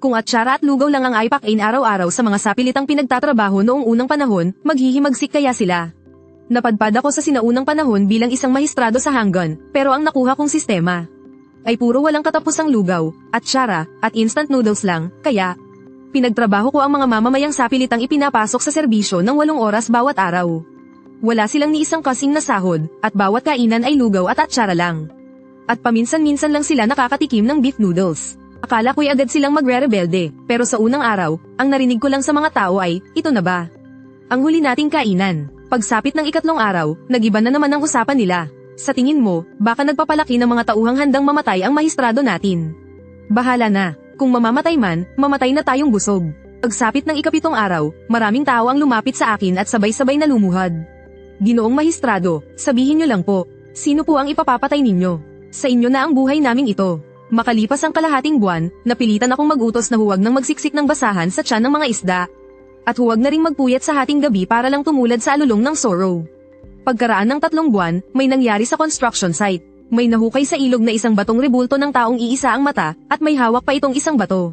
Kung atsara at lugaw lang ang aipakain araw-araw sa mga sapilitang pinagtatrabaho noong unang panahon, maghihimagsik kaya sila. Napadpad ako sa sinaunang panahon bilang isang mahistrado sa hanggan, pero ang nakuha kong sistema ay puro walang katapusang lugaw, atsara, at instant noodles lang, kaya pinagtrabaho ko ang mga mamamayang sapilitang ipinapasok sa serbisyo ng 8 oras bawat araw. Wala silang ni isang kasing na sahod, at bawat kainan ay lugaw at atsara lang. At paminsan-minsan lang sila nakakatikim ng beef noodles. Akala ko'y agad silang magre-rebelde, pero sa unang araw, ang narinig ko lang sa mga tao ay, ito na ba ang huli nating kainan? Pagsapit ng 3 araw, nag-iba na naman ang usapan nila. Sa tingin mo, baka nagpapalaki ng mga tauhang handang mamatay ang mahistrado natin. Bahala na, kung mamamatay man, mamatay na tayong busog. Pagsapit ng 7 araw, maraming tao ang lumapit sa akin at sabay-sabay na lumuhad. Ginoong mahistrado, sabihin nyo lang po, sino po ang ipapapatay ninyo? Sa inyo na ang buhay naming ito. Makalipas ang kalahating buwan, napilitan akong mag-utos na huwag nang magsiksik ng basahan sa tiyan ng mga isda. At huwag na ring magpuyat sa hating gabi para lang tumulad sa alulong ng sorrow. Pagkaraan ng 3 buwan, may nangyari sa construction site. May nahukay sa ilog na isang batong rebulto ng taong iisa ang mata, at may hawak pa itong isang bato.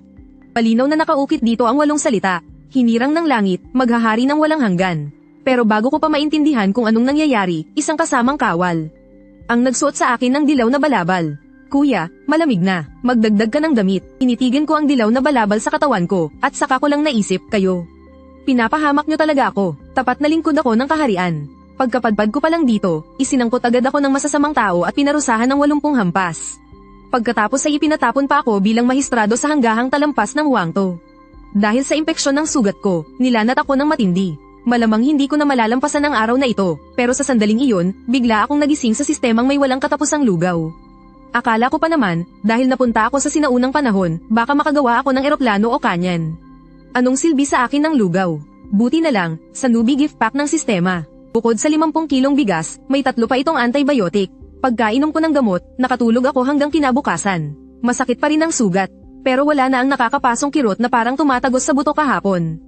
Palinaw na nakaukit dito ang 8 salita. Hinirang ng langit, maghahari ng walang hanggan. Pero bago ko pa maintindihan kung anong nangyayari, isang kasamang kawal ang nagsuot sa akin ng dilaw na balabal. Kuya, malamig na, magdagdag ka ng damit. Initigan ko ang dilaw na balabal sa katawan ko, at saka ko lang naisip, kayo. Pinapahamak nyo talaga ako, tapat na lingkod ako ng kaharian. Pagkapadpad ko pa lang dito, isinangkot agad ako ng masasamang tao at pinarusahan ng 80 hampas. Pagkatapos ay ipinatapon pa ako bilang mahistrado sa hanggahang talampas ng wangto. Dahil sa impeksyon ng sugat ko, nilanat ako ng matindi. Malamang hindi ko na malalampasan ang araw na ito, pero sa sandaling iyon, bigla akong nagising sa sistemang may walang katapusang lugaw. Akala ko pa naman, dahil napunta ako sa sinaunang panahon, baka makagawa ako ng eroplano o kanyan. Anong silbi sa akin ng lugaw? Buti na lang, sa newbie gift pack ng sistema. Bukod sa 50 kilong bigas, may 3 pa itong antibiotic. Pagkainom ko ng gamot, nakatulog ako hanggang kinabukasan. Masakit pa rin ang sugat, pero wala na ang nakakapasong kirot na parang tumatagos sa buto kahapon.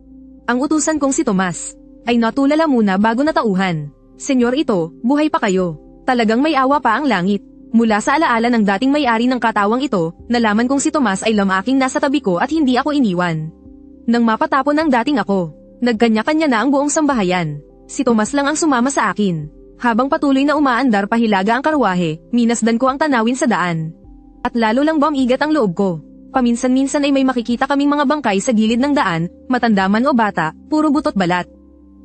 Ang utusan kong si Tomas ay natulala muna bago natauhan. Senyor ito, buhay pa kayo. Talagang may awa pa ang langit. Mula sa alaala ng dating may-ari ng katawang ito, nalaman kong si Tomas ay lamaking nasa tabi ko at hindi ako iniwan. Nang mapatapon ang dating ako, nagkanya-kanya na ang buong sambahayan. Si Tomas lang ang sumama sa akin. Habang patuloy na umaandar pahilaga ang karwahe, minasdan ko ang tanawin sa daan. At lalo lang bumigat ang loob ko. Paminsan-minsan ay may makikita kaming mga bangkay sa gilid ng daan, matanda man o bata, puro butot balat.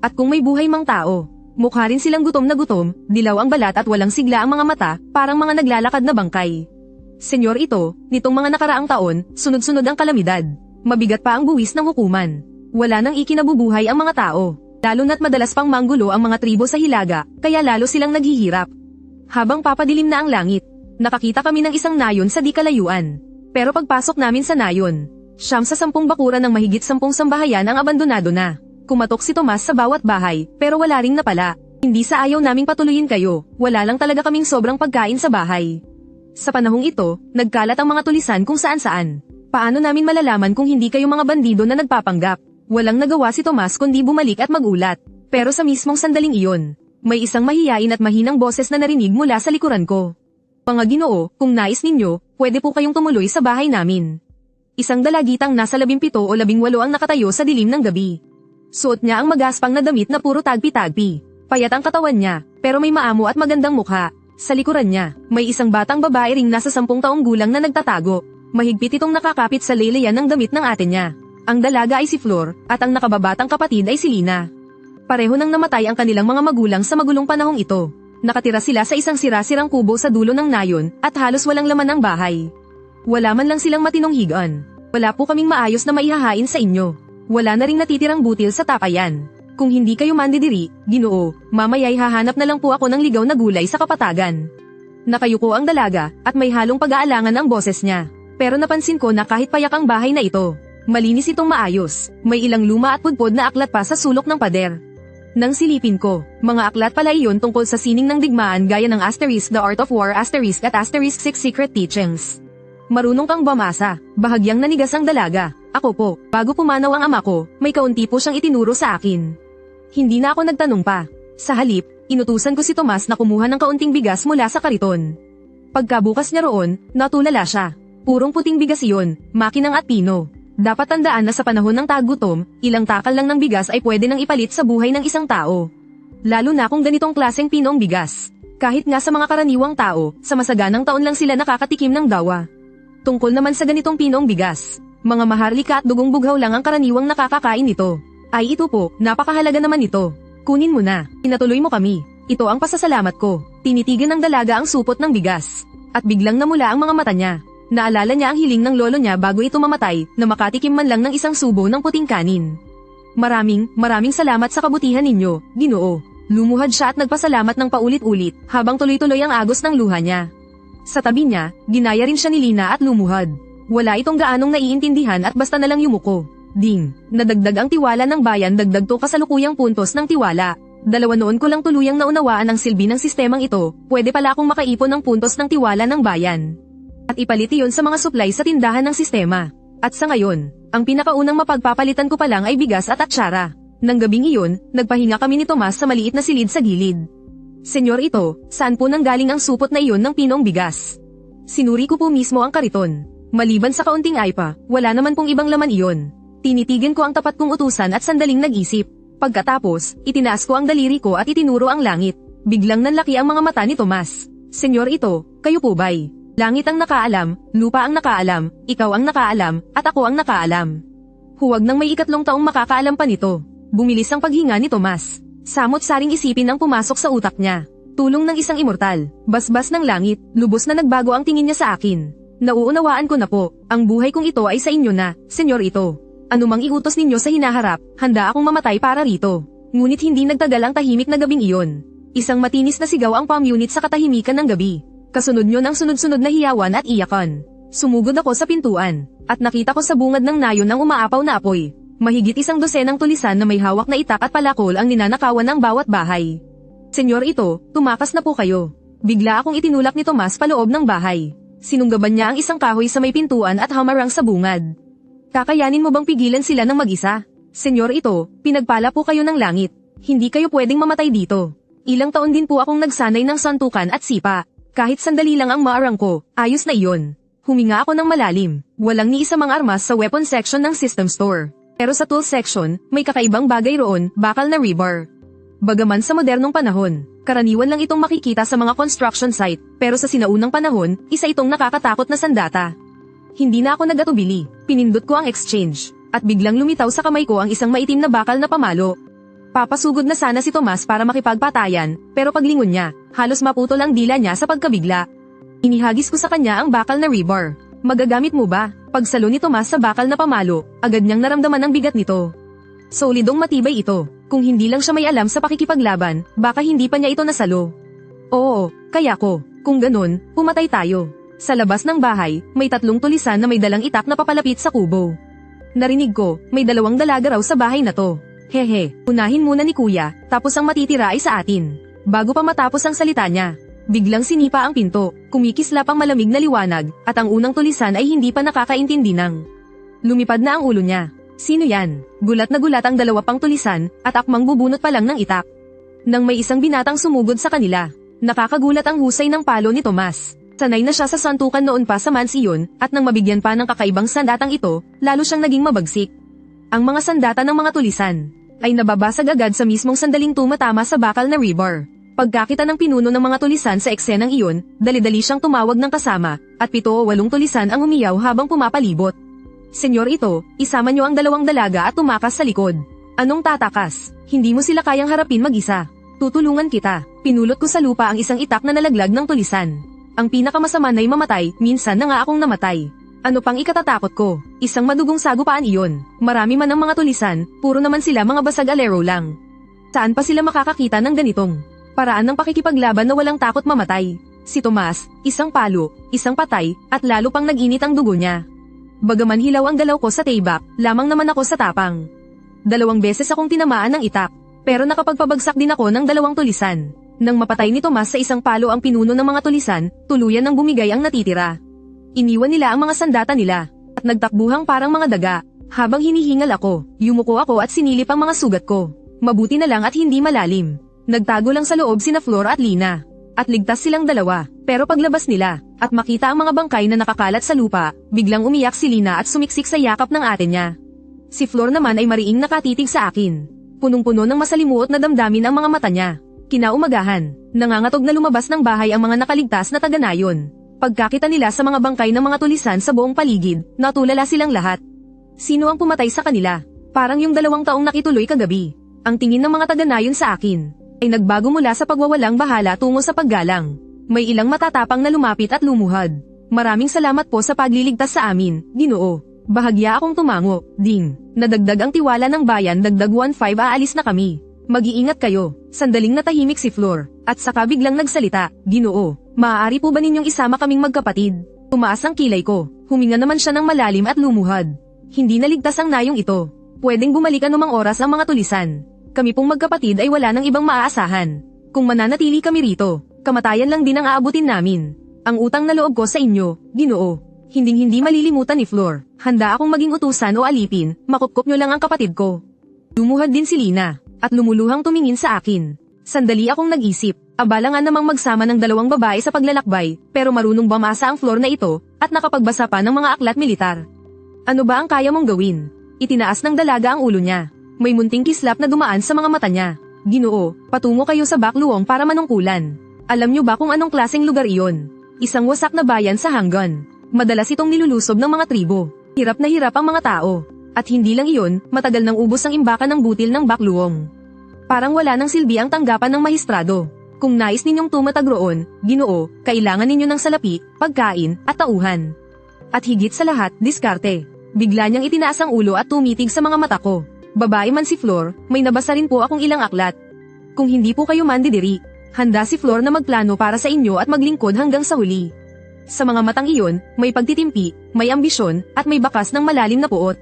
At kung may buhay mang tao, mukha rin silang gutom na gutom, dilaw ang balat at walang sigla ang mga mata, parang mga naglalakad na bangkay. Senyor ito, nitong mga nakaraang taon, sunod-sunod ang kalamidad. Mabigat pa ang buwis ng hukuman. Wala nang ikinabubuhay ang mga tao. Lalo na't madalas pang manggulo ang mga tribo sa Hilaga, kaya lalo silang naghihirap. Habang papadilim na ang langit, nakakita kami ng isang nayon sa di kalayuan. Pero pagpasok namin sa nayon, 9 sa 10 bakuran ng mahigit 10 sambahayan ang abandonado na. Kumatok si Tomas sa bawat bahay, pero wala ring napala. Hindi sa ayaw naming patuloyin kayo, wala lang talaga kaming sobrang pagkain sa bahay. Sa panahong ito, nagkalat ang mga tulisan kung saan-saan. Paano namin malalaman kung hindi kayo mga bandido na nagpapanggap? Walang nagawa si Tomas kundi bumalik at magulat. Pero sa mismong sandaling iyon, may isang mahiyain at mahinang boses na narinig mula sa likuran ko. Mga Ginoo, kung nais ninyo, pwede po kayong tumuloy sa bahay namin. Isang dalagitang nasa 17 o 18 ang nakatayo sa dilim ng gabi. Suot niya ang magaspang na damit na puro tagpi-tagpi. Payat ang katawan niya, pero may maamo at magandang mukha. Sa likuran niya, may isang batang babae ring nasa 10 taong gulang na nagtatago. Mahigpit itong nakakapit sa leleyan ng damit ng ate niya. Ang dalaga ay si Flor, at ang nakababatang kapatid ay si Lina. Pareho nang namatay ang kanilang mga magulang sa magulong panahong ito. Nakatira sila sa isang sira-sirang kubo sa dulo ng nayon, at halos walang laman ang bahay. Wala man lang silang matinong higaan. Wala po kaming maayos na maihahain sa inyo. Wala na ring natitirang butil sa tapayan. Kung hindi kayo mandidiri, Ginoo, mamaya'y hahanap na lang po ako ng ligaw na gulay sa kapatagan. Nakayuko ang dalaga, at may halong pag-aalangan ang boses niya. Pero napansin ko na kahit payak ang bahay na ito, malinis itong maayos, may ilang luma at pudpod na aklat pa sa sulok ng pader. Nang silipin ko, mga aklat pala iyon tungkol sa sining ng digmaan gaya ng Asterisk The Art of War Asterisk at Asterisk 6 Secret Teachings. Marunong kang bumasa, bahagyang nanigas ang dalaga. Ako po, bago pumanaw ang ama ko, may kaunti po siyang itinuro sa akin. Hindi na ako nagtanong pa. Sa halip, inutusan ko si Tomas na kumuha ng kaunting bigas mula sa kariton. Pagkabukas niya roon, natulala siya. Purong puting bigas iyon, makinang at pino. Dapat tandaan na sa panahon ng tagutom, ilang takal lang ng bigas ay pwede nang ipalit sa buhay ng isang tao. Lalo na kung ganitong klaseng pinong bigas. Kahit nga sa mga karaniwang tao, sa masaganang taon lang sila nakakatikim ng dawa. Tungkol naman sa ganitong pinong bigas, mga maharlika at dugong bughaw lang ang karaniwang nakakakain nito. Ay ito po, napakahalaga naman ito. Kunin mo na, pinatuloy mo kami. Ito ang pasasalamat ko. Tinitigan ng dalaga ang supot ng bigas. At biglang namula ang mga mata niya. Naalala niya ang hiling ng lolo niya bago ito mamatay, na makatikim man lang ng isang subo ng puting kanin. Maraming salamat sa kabutihan ninyo, Ginoo. Lumuhad siya at nagpasalamat ng paulit-ulit, habang tuloy-tuloy ang agos ng luha niya. Sa tabi niya, ginaya rin siya ni Lina at lumuhad. Wala itong gaanong naiintindihan at basta nalang yumuko. Ding, nadagdag ang tiwala ng bayan, dagdag to kasalukuyang puntos ng tiwala. 2 noon ko lang tuluyang naunawaan ang silbi ng sistemang ito, pwede pala akong makaipon ng puntos ng tiwala ng bayan. At ipalit iyon sa mga supply sa tindahan ng sistema. At sa ngayon, ang pinakaunang mapagpapalitan ko pa lang ay bigas at atsara. Nang gabing iyon, nagpahinga kami ni Tomas sa maliit na silid sa gilid. Senyor ito, saan po nanggaling ang supot na iyon ng pinong bigas? Sinuri ko po mismo ang kariton. Maliban sa kaunting aypa, wala naman pong ibang laman iyon. Tinitigan ko ang tapat kong utusan at sandaling nag-isip. Pagkatapos, itinaas ko ang daliri ko at itinuro ang langit. Biglang nanlaki ang mga mata ni Tomas. Senyor ito, kayo po ba'y? Langit ang nakaalam, lupa ang nakaalam, ikaw ang nakaalam, at ako ang nakaalam. Huwag nang may 3 taong makakaalam pa nito. Bumilis ang paghinga ni Tomas. Samot-saring isipin ang pumasok sa utak niya. Tulong ng isang immortal, basbas ng langit, lubos na nagbago ang tingin niya sa akin. Nauunawaan ko na po, ang buhay kong ito ay sa inyo na, senyor ito. Anumang iutos ninyo sa hinaharap, handa akong mamatay para rito. Ngunit hindi nagtagal ang tahimik na gabing iyon. Isang matinis na sigaw ang pamunit sa katahimikan ng gabi. Kasunod nyo ng sunod-sunod na hiyawan at iyakan. Sumugod ako sa pintuan, at nakita ko sa bungad ng nayon ang umaapaw na apoy. Mahigit 100 tulisan na may hawak na itak at palakol ang ninanakawan ng bawat bahay. Senyor ito, tumakas na po kayo. Bigla akong itinulak ni Tomas paloob ng bahay. Sinunggaban niya ang isang kahoy sa may pintuan at hamarang sa bungad. Kakayanin mo bang pigilan sila ng mag-isa? Senyor ito, pinagpala po kayo ng langit. Hindi kayo pwedeng mamatay dito. Ilang taon din po akong nagsanay ng santukan at sipa. Kahit sandali lang ang maarang ko, ayos na iyon. Huminga ako ng malalim. Walang ni isa mang armas sa weapon section ng system store. Pero sa tool section, may kakaibang bagay roon, bakal na rebar. Bagaman sa modernong panahon, karaniwan lang itong makikita sa mga construction site, pero sa sinaunang panahon, isa itong nakakatakot na sandata. Hindi na ako nagatubili, pinindot ko ang exchange, at biglang lumitaw sa kamay ko ang isang maitim na bakal na pamalo. Papasugod na sana si Tomas para makipagpatayan, pero paglingon niya, halos maputol ang dila niya sa pagkabigla. Inihagis ko sa kanya ang bakal na rebar. Magagamit mo ba? Pagsalo ni Tomas sa bakal na pamalo, agad niyang naramdaman ang bigat nito. Solidong matibay ito. Kung hindi lang siya may alam sa pakikipaglaban, baka hindi pa niya ito nasalo. Oo, kaya ko. Kung ganun, pumatay tayo. Sa labas ng bahay, may 3 tulisan na may dalang itak na papalapit sa kubo. Narinig ko, may 2 dalaga raw sa bahay na to. Hehe, unahin muna ni kuya, tapos ang matitira ay sa atin. Bago pa matapos ang salita niya, biglang sinipa ang pinto, kumikislap ang malamig na liwanag, at ang unang tulisan ay hindi pa nakakaintindi ng. Lumipad na ang ulo niya. Sino yan? Gulat na gulat ang 2 pang tulisan, at akmang bubunot pa lang ng itak. Nang may isang binatang sumugod sa kanila, nakakagulat ang husay ng palo ni Tomas. Sanay na siya sa santukan noon pa sa mansiyon, at nang mabigyan pa ng kakaibang sandatang ito, lalo siyang naging mabagsik. Ang mga sandata ng mga tulisan ay nababasag agad sa mismong sandaling tumatama sa bakal na rebar. Pagkakita ng pinuno ng mga tulisan sa eksenang iyon, dali-dali siyang tumawag ng kasama, at 7 o 8 tulisan ang umiyaw habang pumapalibot. Senyor ito, isama niyo ang 2 dalaga at tumakas sa likod. Anong tatakas? Hindi mo sila kayang harapin mag-isa. Tutulungan kita. Pinulot ko sa lupa ang isang itak na nalaglag ng tulisan. Ang pinakamasama na'y mamatay, minsan na nga akong namatay. Ano pang ikatatakot ko? Isang madugong sagupaan iyon. Marami man ang mga tulisan, puro naman sila mga basag alero lang. Saan pa sila makakakita ng ganitong paraan ng pakikipaglaban na walang takot mamatay? Si Tomas, isang palo, isang patay, at lalo pang nag-init ang dugo niya. Bagaman hilaw ang galaw ko sa taybak, lamang naman ako sa tapang. 2 beses akong tinamaan ng itak, pero nakapagpabagsak din ako ng 2 tulisan. Nang mapatay ni Tomas sa isang palo ang pinuno ng mga tulisan, tuluyan ng bumigay ang natitira. Iniwan nila ang mga sandata nila, at nagtakbuhang parang mga daga. Habang hinihingal ako, yumuko ako at sinilip ang mga sugat ko. Mabuti na lang at hindi malalim. Nagtago lang sa loob sina Flor at Lina. at ligtas silang dalawa. Pero paglabas nila, at makita ang mga bangkay na nakakalat sa lupa, biglang umiyak si Lina at sumiksik sa yakap ng ate niya. Si Flor naman ay mariing nakatitig sa akin. Punong-puno ng masalimuot na damdamin ang mga mata niya. Kinaumagahan, nangangatog na lumabas ng bahay ang mga nakaligtas na taga-nayon. Pagkakita nila sa mga bangkay ng mga tulisan sa buong paligid, natulala silang lahat. Sino ang pumatay sa kanila? Parang yung 2 taong nakituloy kagabi. Ang tingin ng mga taga-nayon sa akin ay nagbago mula sa pagwawalang bahala tungo sa paggalang. May ilang matatapang na lumapit at lumuhad. Maraming salamat po sa pagliligtas sa amin, Ginoo. Bahagya akong tumango, ding. Nadagdag ang tiwala ng bayan, dagdag 1-5 aalis na kami. Mag-iingat kayo. Sandaling natahimik si Flor, at saka biglang nagsalita, Ginoo, maaari po ba ninyong isama kaming magkapatid? Tumaas ang kilay ko, huminga naman siya ng malalim at lumuhad. Hindi naligtas ang nayong ito. Pwedeng bumalik anumang oras ang mga tulisan. Kami pong magkapatid ay wala nang ibang maaasahan. Kung mananatili kami rito, kamatayan lang din ang aabutin namin. Ang utang na loob ko sa inyo, Ginoo. Hinding-hindi malilimutan ni Flor. Handa akong maging utusan o alipin, makupkop nyo lang ang kapatid ko. Lumuhad din si Lina, at lumuluhang tumingin sa akin. Sandali akong nag-isip, abala nga namang magsama ng 2 babae sa paglalakbay, pero marunong bamasa ang Flor na ito, at nakapagbasa pa ng mga aklat militar. Ano ba ang kaya mong gawin? Itinaas ng dalaga ang ulo niya. May munting kislap na dumaan sa mga mata niya. Ginoo, patungo kayo sa Bakluong para manungkulan. Alam niyo ba kung anong klaseng lugar iyon? Isang wasak na bayan sa Hanggan. Madalas itong nilulusob ng mga tribo. Hirap na hirap ang mga tao. At hindi lang iyon, matagal nang ubos ang imbakan ng butil ng Bakluong. Parang wala nang silbi ang tanggapan ng mahistrado. Kung nais ninyong tumatag roon, Ginoo, kailangan ninyo ng salapi, pagkain, at tauhan. At higit sa lahat, diskarte. Bigla niyang itinaas ang ulo at tumitig sa mga mata ko. Babae man si Flor, may nabasa rin po akong ilang aklat. Kung hindi po kayo mandidiri, handa si Flor na magplano para sa inyo at maglingkod hanggang sa huli. Sa mga matang iyon, may pagtitimpi, may ambisyon, at may bakas ng malalim na puot.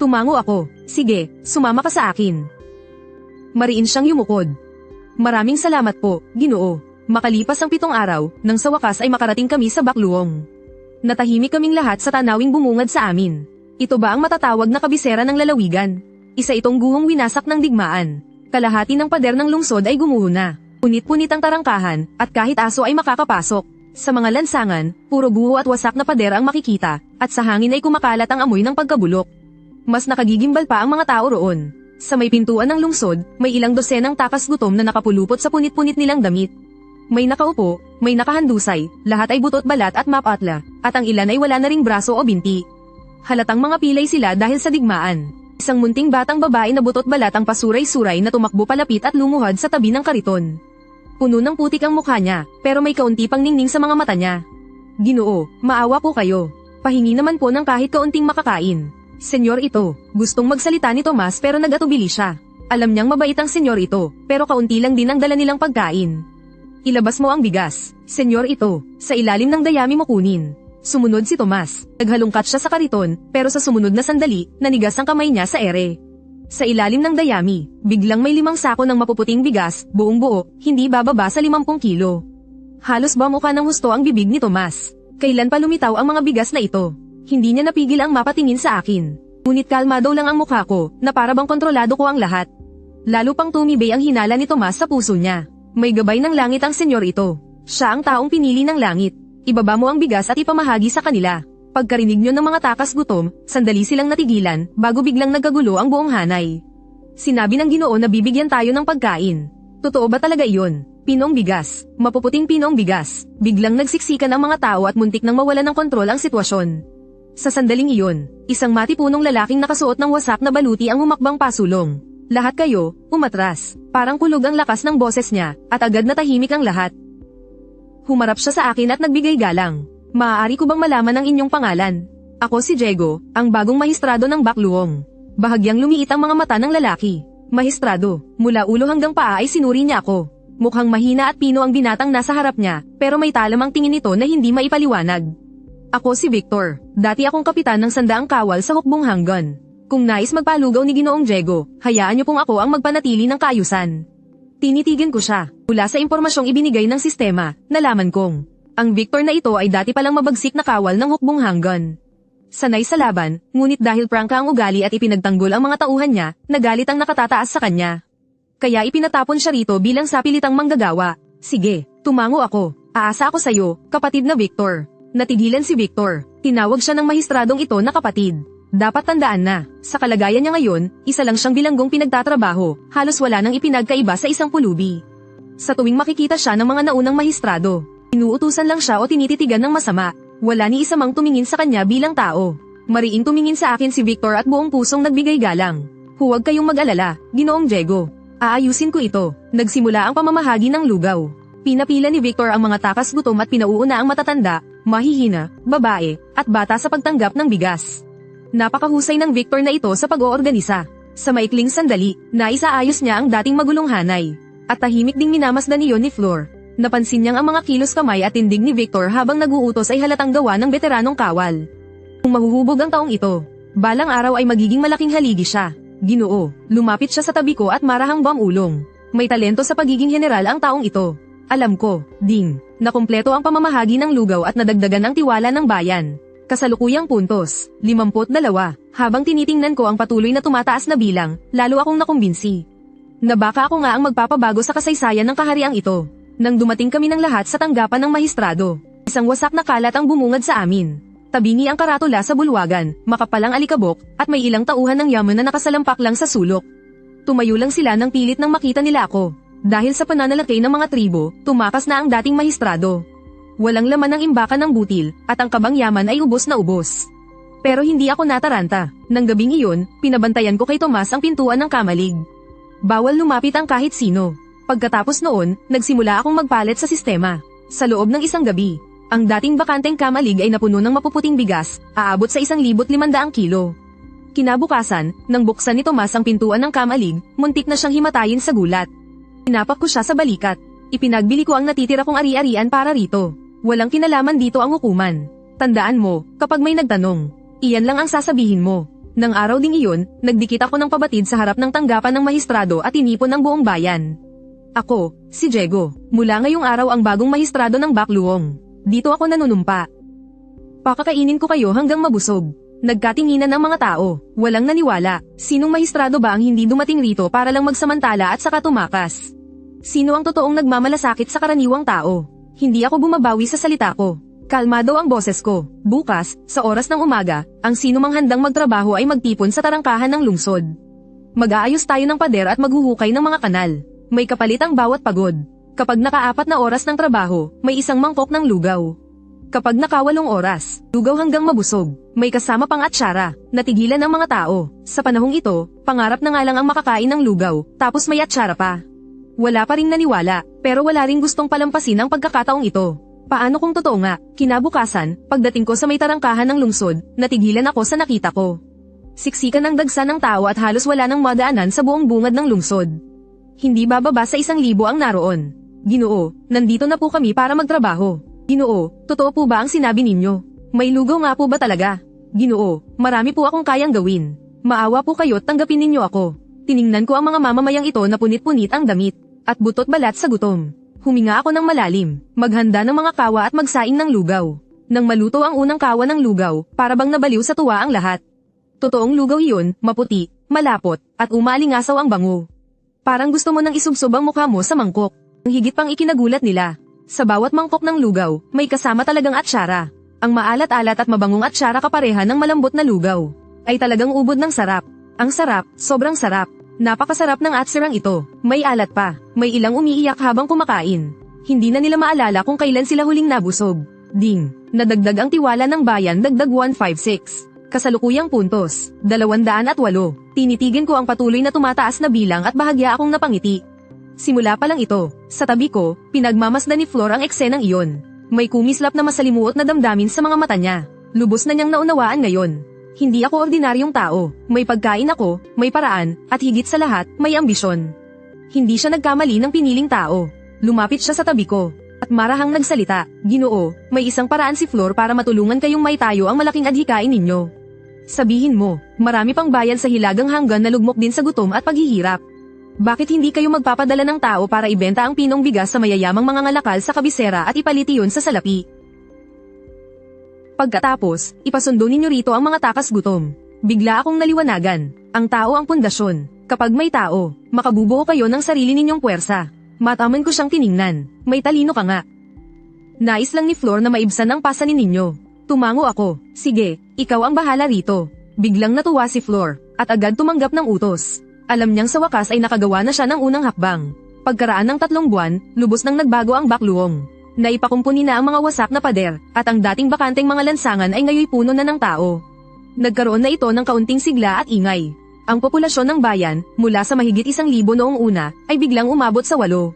Tumango ako, sige, sumama ka sa akin. Mariin siyang yumukod. Maraming salamat po, Ginoo. Makalipas ang 7 araw, nang sa wakas ay makarating kami sa Bakluong. Natahimik kaming lahat sa tanawing bumungad sa amin. Ito ba ang matatawag na kabisera ng lalawigan? Isa itong guhong winasak ng digmaan. Kalahati ng pader ng lungsod ay gumuho na. Punit-punit ang tarangkahan, at kahit aso ay makakapasok. Sa mga lansangan, puro buho at wasak na pader ang makikita, at sa hangin ay kumakalat ang amoy ng pagkabulok. Mas nakagigimbal pa ang mga tao roon. Sa may pintuan ng lungsod, may ilang dosenang takas gutom na nakapulupot sa punit-punit nilang damit. May nakaupo, may nakahandusay, lahat ay butot balat at mapatla, at ang ilan ay wala na ring braso o binti. Halatang mga pilay sila dahil sa digmaan. Isang munting batang babae na butot balat ang pasuray-suray na tumakbo palapit at lumuhad sa tabi ng kariton. Puno ng putik ang mukha niya, pero may kaunti pang ningning sa mga mata niya. Ginoo, maawa po kayo. Pahingi naman po ng kahit kaunting makakain. Senyor ito, gustong magsalita ni Tomas pero nag-atubili siya. Alam niyang mabait ang senyor ito, pero kaunti lang din ang dala nilang pagkain. Ilabas mo ang bigas, senyor ito, sa ilalim ng dayami mo kunin. Sumunod si Tomas, naghalungkat siya sa kariton, pero sa sumunod na sandali, nanigas ang kamay niya sa ere. Sa ilalim ng dayami, biglang may 5 sako ng mapuputing bigas, buong buo, hindi bababa sa 50 kilo. Halos ba mukha ng husto ang bibig ni Tomas? Kailan pa lumitaw ang mga bigas na ito? Hindi niya napigil ang mapatingin sa akin. Ngunit kalmado lang ang mukha ko, na para bang kontrolado ko ang lahat. Lalo pang tumibay ang hinala ni Tomas sa puso niya. May gabay ng langit ang senyor ito. Siya ang taong pinili ng langit. Ibaba mo ang bigas at ipamahagi sa kanila. Pagkarinig nyo ng mga takas gutom, sandali silang natigilan, bago biglang nagkagulo ang buong hanay. Sinabi ng Ginoo na bibigyan tayo ng pagkain. Totoo ba talaga iyon? Pinong bigas, mapuputing pinong bigas. Biglang nagsiksikan ang mga tao at muntik nang mawala ng kontrol ang sitwasyon. Sa sandaling iyon, isang matipunong lalaking nakasuot ng wasak na baluti ang humakbang pasulong. Lahat kayo, umatras. Parang kulog ang lakas ng boses niya, at agad natahimik ang lahat. Humarap siya sa akin at nagbigay galang. Maaari ko bang malaman ang inyong pangalan? Ako si Diego, ang bagong mahistrado ng Bakluong. Bahagyang lumiit ang mga mata ng lalaki. Mahistrado, mula ulo hanggang paa ay sinuri niya ako. Mukhang mahina at pino ang binatang nasa harap niya, pero may talamang tingin nito na hindi maipaliwanag. Ako si Victor, dati akong kapitan ng sandaang kawal sa Hukbong Hanggan. Kung nais magpalugaw ni Ginoong Diego, hayaan niyo pong ako ang magpanatili ng kaayusan. Tinitigan ko siya. Mula sa impormasyong ibinigay ng sistema, nalaman kong ang Victor na ito ay dati palang mabagsik na kawal ng Hukbong Hanggan. Sanay sa laban, ngunit dahil prangka ang ugali at ipinagtanggol ang mga tauhan niya, nagalit ang nakatataas sa kanya. Kaya ipinatapon siya rito bilang sapilitang manggagawa. Sige, tumango ako. Aasa ako sa'yo, kapatid na Victor. Natigilan si Victor. Tinawag siya ng mahistradong ito na kapatid. Dapat tandaan na, sa kalagayan niya ngayon, isa lang siyang bilanggong pinagtatrabaho, halos wala nang ipinagkaiba sa isang pulubi. Sa tuwing makikita siya ng mga naunang mahistrado, inuutusan lang siya o tinititigan ng masama. Wala ni isa mang tumingin sa kanya bilang tao. Mariing tumingin sa akin si Victor at buong pusong nagbigay galang. Huwag kayong mag-alala, Ginoong Diego. Aayusin ko ito. Nagsimula ang pamamahagi ng lugaw. Pinapila ni Victor ang mga takas gutom at pinauuna ang matatanda, mahihina, babae, at bata sa pagtanggap ng bigas. Napakahusay ng Victor na ito sa pag-oorganisa. Sa maikling sandali, naisaayos niya ang dating magulong hanay. At tahimik ding minamasdan niyon ni Flor. Napansin niyang ang mga kilos kamay at tindig ni Victor habang naguutos ay halatang gawa ng veteranong kawal. Kung mahuhubog ang taong ito, balang araw ay magiging malaking haligi siya. Ginoo, lumapit siya sa tabi ko at marahang bamulong. May talento sa pagiging general ang taong ito. Alam ko, ding, na kumpleto ang pamamahagi ng lugaw at nadagdagan ang tiwala ng bayan. Kasalukuyang puntos, 52. Habang tinitingnan ko ang patuloy na tumataas na bilang, lalo akong nakumbinsi. Na baka ako nga ang magpapabago sa kasaysayan ng kahariang ito. Nang dumating kami ng lahat sa tanggapan ng mahistrado, isang wasak na kalat ang bumungad sa amin. Tabingi ang karatula sa bulwagan, makapalang alikabok, at may ilang tauhan ng yaman na nakasalampak lang sa sulok. Tumayo lang sila nang pilit nang makita nila ako. Dahil sa pananalaki ng mga tribo, tumakas na ang dating mahistrado. Walang laman ang imbakan ng butil, at ang kabang yaman ay ubos na ubos. Pero hindi ako nataranta. Nang gabing iyon, pinabantayan ko kay Tomas ang pintuan ng kamalig. Bawal lumapit ang kahit sino. Pagkatapos noon, nagsimula akong magpalit sa sistema. Sa loob ng isang gabi, ang dating bakanteng kamalig ay napuno ng mapuputing bigas, aabot sa 1,500 kilo. Kinabukasan, nang buksan ni Tomas ang pintuan ng kamalig, muntik na siyang himatayin sa gulat. Pinapak ko siya sa balikat. Ipinagbili ko ang natitira kong ari-arian para rito. Walang kinalaman dito ang hukuman. Tandaan mo, kapag may nagtanong, iyan lang ang sasabihin mo. Nang araw ding iyon, nagdikit ako ng pabatid sa harap ng tanggapan ng mahistrado at inipon ng buong bayan. Ako, si Diego, mula ngayong araw ang bagong mahistrado ng Bakluong. Dito ako nanunumpa. Pakakainin ko kayo hanggang mabusog. Nagkatinginan ang mga tao, walang naniwala. Sinong mahistrado ba ang hindi dumating rito para lang magsamantala at saka tumakas? Sino ang totoong nagmamalasakit sa karaniwang tao? Hindi ako bumabawi sa salita ko. Kalmado ang boses ko. Bukas, sa oras ng umaga, ang sino mang handang magtrabaho ay magtipon sa tarangkahan ng lungsod. Mag-aayos tayo ng pader at maghuhukay ng mga kanal. May kapalit ang bawat pagod. Kapag naka-4 na oras ng trabaho, may isang mangkok ng lugaw. Kapag naka-8 oras, lugaw hanggang mabusog. May kasama pang atsara. Natigilan ang mga tao. Sa panahong ito, pangarap na nga lang ang makakain ng lugaw, tapos may atsara pa. Wala pa ring naniwala, pero wala ring gustong palampasin ang pagkakataong ito. Paano kung totoo nga? Kinabukasan, pagdating ko sa may tarangkahan ng lungsod, natigilan ako sa nakita ko. Siksikan ng dagsa ng tao at halos wala nang madaanan sa buong bungad ng lungsod. Hindi bababa sa 1,000 ang naroon. Ginoo, nandito na po kami para magtrabaho. Ginoo, totoo po ba ang sinabi ninyo? May lugaw nga po ba talaga? Ginoo, marami po akong kayang gawin. Maawa po kayo at tanggapin ninyo ako. Tiningnan ko ang mga mamamayang ito na punit-punit ang damit. At butot balat sa gutom. Huminga ako ng malalim, maghanda ng mga kawa at magsaing ng lugaw. Nang maluto ang unang kawa ng lugaw, para bang nabaliw sa tuwa ang lahat. Totoong lugaw iyon, maputi, malapot, at umalingasaw ang bango. Parang gusto mo nang isubsob ang mukha mo sa mangkok. Ang higit pang ikinagulat nila. Sa bawat mangkok ng lugaw, may kasama talagang atsara. Ang maalat-alat at mabangong atsara kapareha ng malambot na lugaw. Ay talagang ubod ng sarap. Ang sarap, sobrang sarap. Napakasarap ng atsarang ito. May alat pa. May ilang umiiyak habang kumakain. Hindi na nila maalala kung kailan sila huling nabusog. Ding. Nadagdag ang tiwala ng bayan dagdag 156. Kasalukuyang puntos. 208. Tinitigin ko ang patuloy na tumataas na bilang at bahagya akong napangiti. Simula pa lang ito. Sa tabi ko, pinagmamasdan ni Flor ang eksenang iyon. May kumislap na masalimuot na damdamin sa mga mata niya. Lubos na niyang naunawaan ngayon. Hindi ako ordinaryong tao, may pagkain ako, may paraan, at higit sa lahat, may ambisyon. Hindi siya nagkamali ng piniling tao. Lumapit siya sa tabi ko, at marahang nagsalita, Ginoo, may isang paraan si Flor para matulungan kayong maitayo ang malaking adhikain ninyo. Sabihin mo, marami pang bayan sa hilagang hanggan na lugmok din sa gutom at paghihirap. Bakit hindi kayo magpapadala ng tao para ibenta ang pinong bigas sa mayayamang mga ngalakal sa kabisera at ipaliti yun sa salapi? Pagkatapos, ipasundo ninyo rito ang mga takas gutom. Bigla akong naliwanagan. Ang tao ang pundasyon. Kapag may tao, makabubuo kayo ng sarili ninyong puwersa. Mataman ko siyang tiningnan. May talino ka nga. Nais lang ni Flor na maibsan ang pasanin ninyo. Tumango ako. Sige, ikaw ang bahala rito. Biglang natuwa si Flor, at agad tumanggap ng utos. Alam niyang sa wakas ay nakagawa na siya ng unang hakbang. Pagkaraan ng 3 buwan, lubos nang nagbago ang bakluong. Naipakumpuni na ang mga wasak na pader, at ang dating bakanteng mga lansangan ay ngayoy puno na ng tao. Nagkaroon na ito ng kaunting sigla at ingay. Ang populasyon ng bayan, mula sa mahigit 1,000 noong una, ay biglang umabot sa 8,000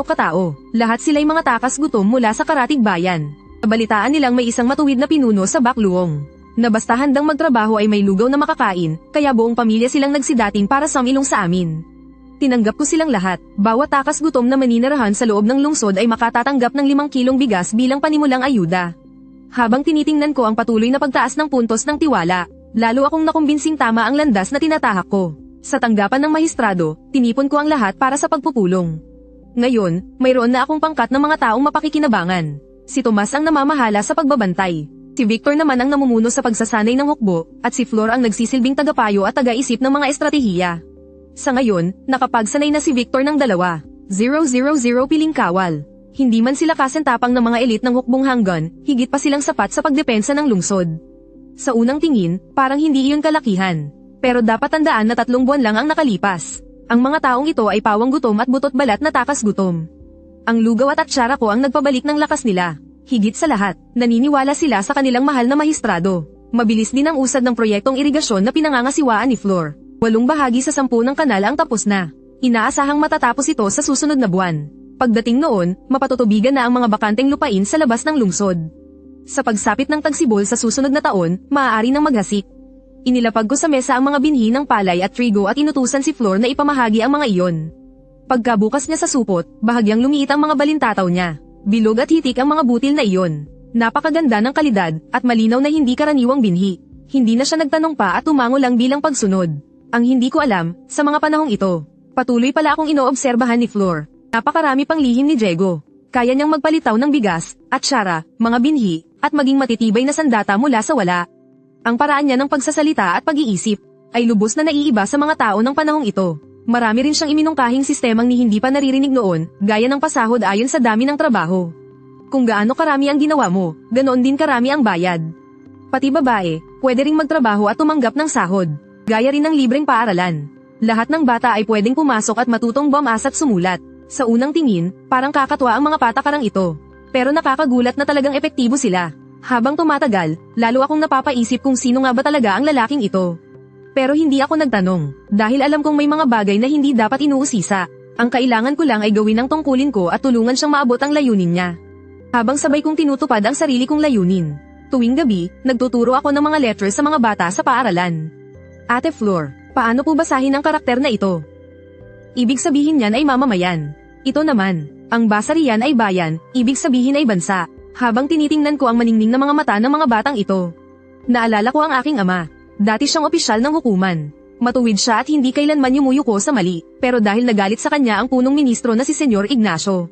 katao. Lahat sila'y mga takas gutom mula sa karatig bayan. Balitaan nilang may isang matuwid na pinuno sa bakluong. Na basta handang magtrabaho ay may lugaw na makakain, kaya buong pamilya silang nagsidating para sumilong sa amin. Tinanggap ko silang lahat. Bawat takas gutom na maninirahan sa loob ng lungsod ay makatatanggap ng 5 kilong bigas bilang panimulang ayuda. Habang tinitingnan ko ang patuloy na pagtaas ng puntos ng tiwala, lalo akong nakumbinsing tama ang landas na tinatahak ko. Sa tanggapan ng mahistrado, tinipon ko ang lahat para sa pagpupulong. Ngayon, mayroon na akong pangkat ng mga taong mapakikinabangan. Si Tomas ang namamahala sa pagbabantay. Si Victor naman ang namumuno sa pagsasanay ng hukbo, at si Flor ang nagsisilbing tagapayo at taga-isip ng mga estratehiya. Sa ngayon, nakapagsanay na si Victor ng 2,000 piling kawal. Hindi man sila kasentapang ng mga elit ng hukbong hanggan, higit pa silang sapat sa pagdepensa ng lungsod. Sa unang tingin, parang hindi iyon kalakihan. Pero dapat tandaan na 3 buwan lang ang nakalipas. Ang mga taong ito ay pawang gutom at butot balat na takas gutom. Ang lugaw at atsara ko ang nagpabalik ng lakas nila. Higit sa lahat, naniniwala sila sa kanilang mahal na mahistrado. Mabilis din ang usad ng proyektong irigasyon na pinangangasiwaan ni Flor. 8 bahagi sa 10 ng kanal ang tapos na. Inaasahang matatapos ito sa susunod na buwan. Pagdating noon, mapatutubigan na ang mga bakanteng lupain sa labas ng lungsod. Sa pagsapit ng tagsibol sa susunod na taon, maaari nang maghasik. Inilapag ko sa mesa ang mga binhi ng palay at trigo at inutusan si Flor na ipamahagi ang mga iyon. Pagkabukas niya sa supot, bahagyang lumiit ang mga balintataw niya. Bilog at hitik ang mga butil na iyon. Napakaganda ng kalidad, at malinaw na hindi karaniwang binhi. Hindi na siya nagtanong pa at tumango lang bilang pagsunod. Ang hindi ko alam, sa mga panahong ito, patuloy pala akong inoobserbahan ni Flor. Napakarami pang lihim ni Diego. Kaya niyang magpalitaw ng bigas, atsara, mga binhi, at maging matitibay na sandata mula sa wala. Ang paraan niya ng pagsasalita at pag-iisip, ay lubos na naiiba sa mga tao ng panahong ito. Marami rin siyang iminungkahing sistemang ni hindi pa naririnig noon, gaya ng pasahod ayon sa dami ng trabaho. Kung gaano karami ang ginawa mo, ganoon din karami ang bayad. Pati babae, pwede ring magtrabaho at tumanggap ng sahod, gaya rin ng libreng paaralan. Lahat ng bata ay pwedeng pumasok at matutong bumasa at sumulat. Sa unang tingin, parang kakatwa ang mga patakarang ito. Pero nakakagulat na talagang epektibo sila. Habang tumatagal, lalo akong napapaisip kung sino nga ba talaga ang lalaking ito. Pero hindi ako nagtanong, dahil alam kong may mga bagay na hindi dapat inuusisa. Ang kailangan ko lang ay gawin ang tungkulin ko at tulungan siyang maabot ang layunin niya. Habang sabay kong tinutupad ang sarili kong layunin. Tuwing gabi, nagtuturo ako ng mga letters sa mga bata sa paaralan. Ate Flor, paano po basahin ang karakter na ito? Ibig sabihin niyan ay mamamayan. Ito naman, ang basariyan ay bayan, ibig sabihin ay bansa. Habang tinitingnan ko ang maningning na mga mata ng mga batang ito. Naalala ko ang aking ama. Dati siyang opisyal ng hukuman. Matuwid siya at hindi kailanman yumuyuko sa mali, pero dahil nagalit sa kanya ang punong ministro na si Senyor Ignacio.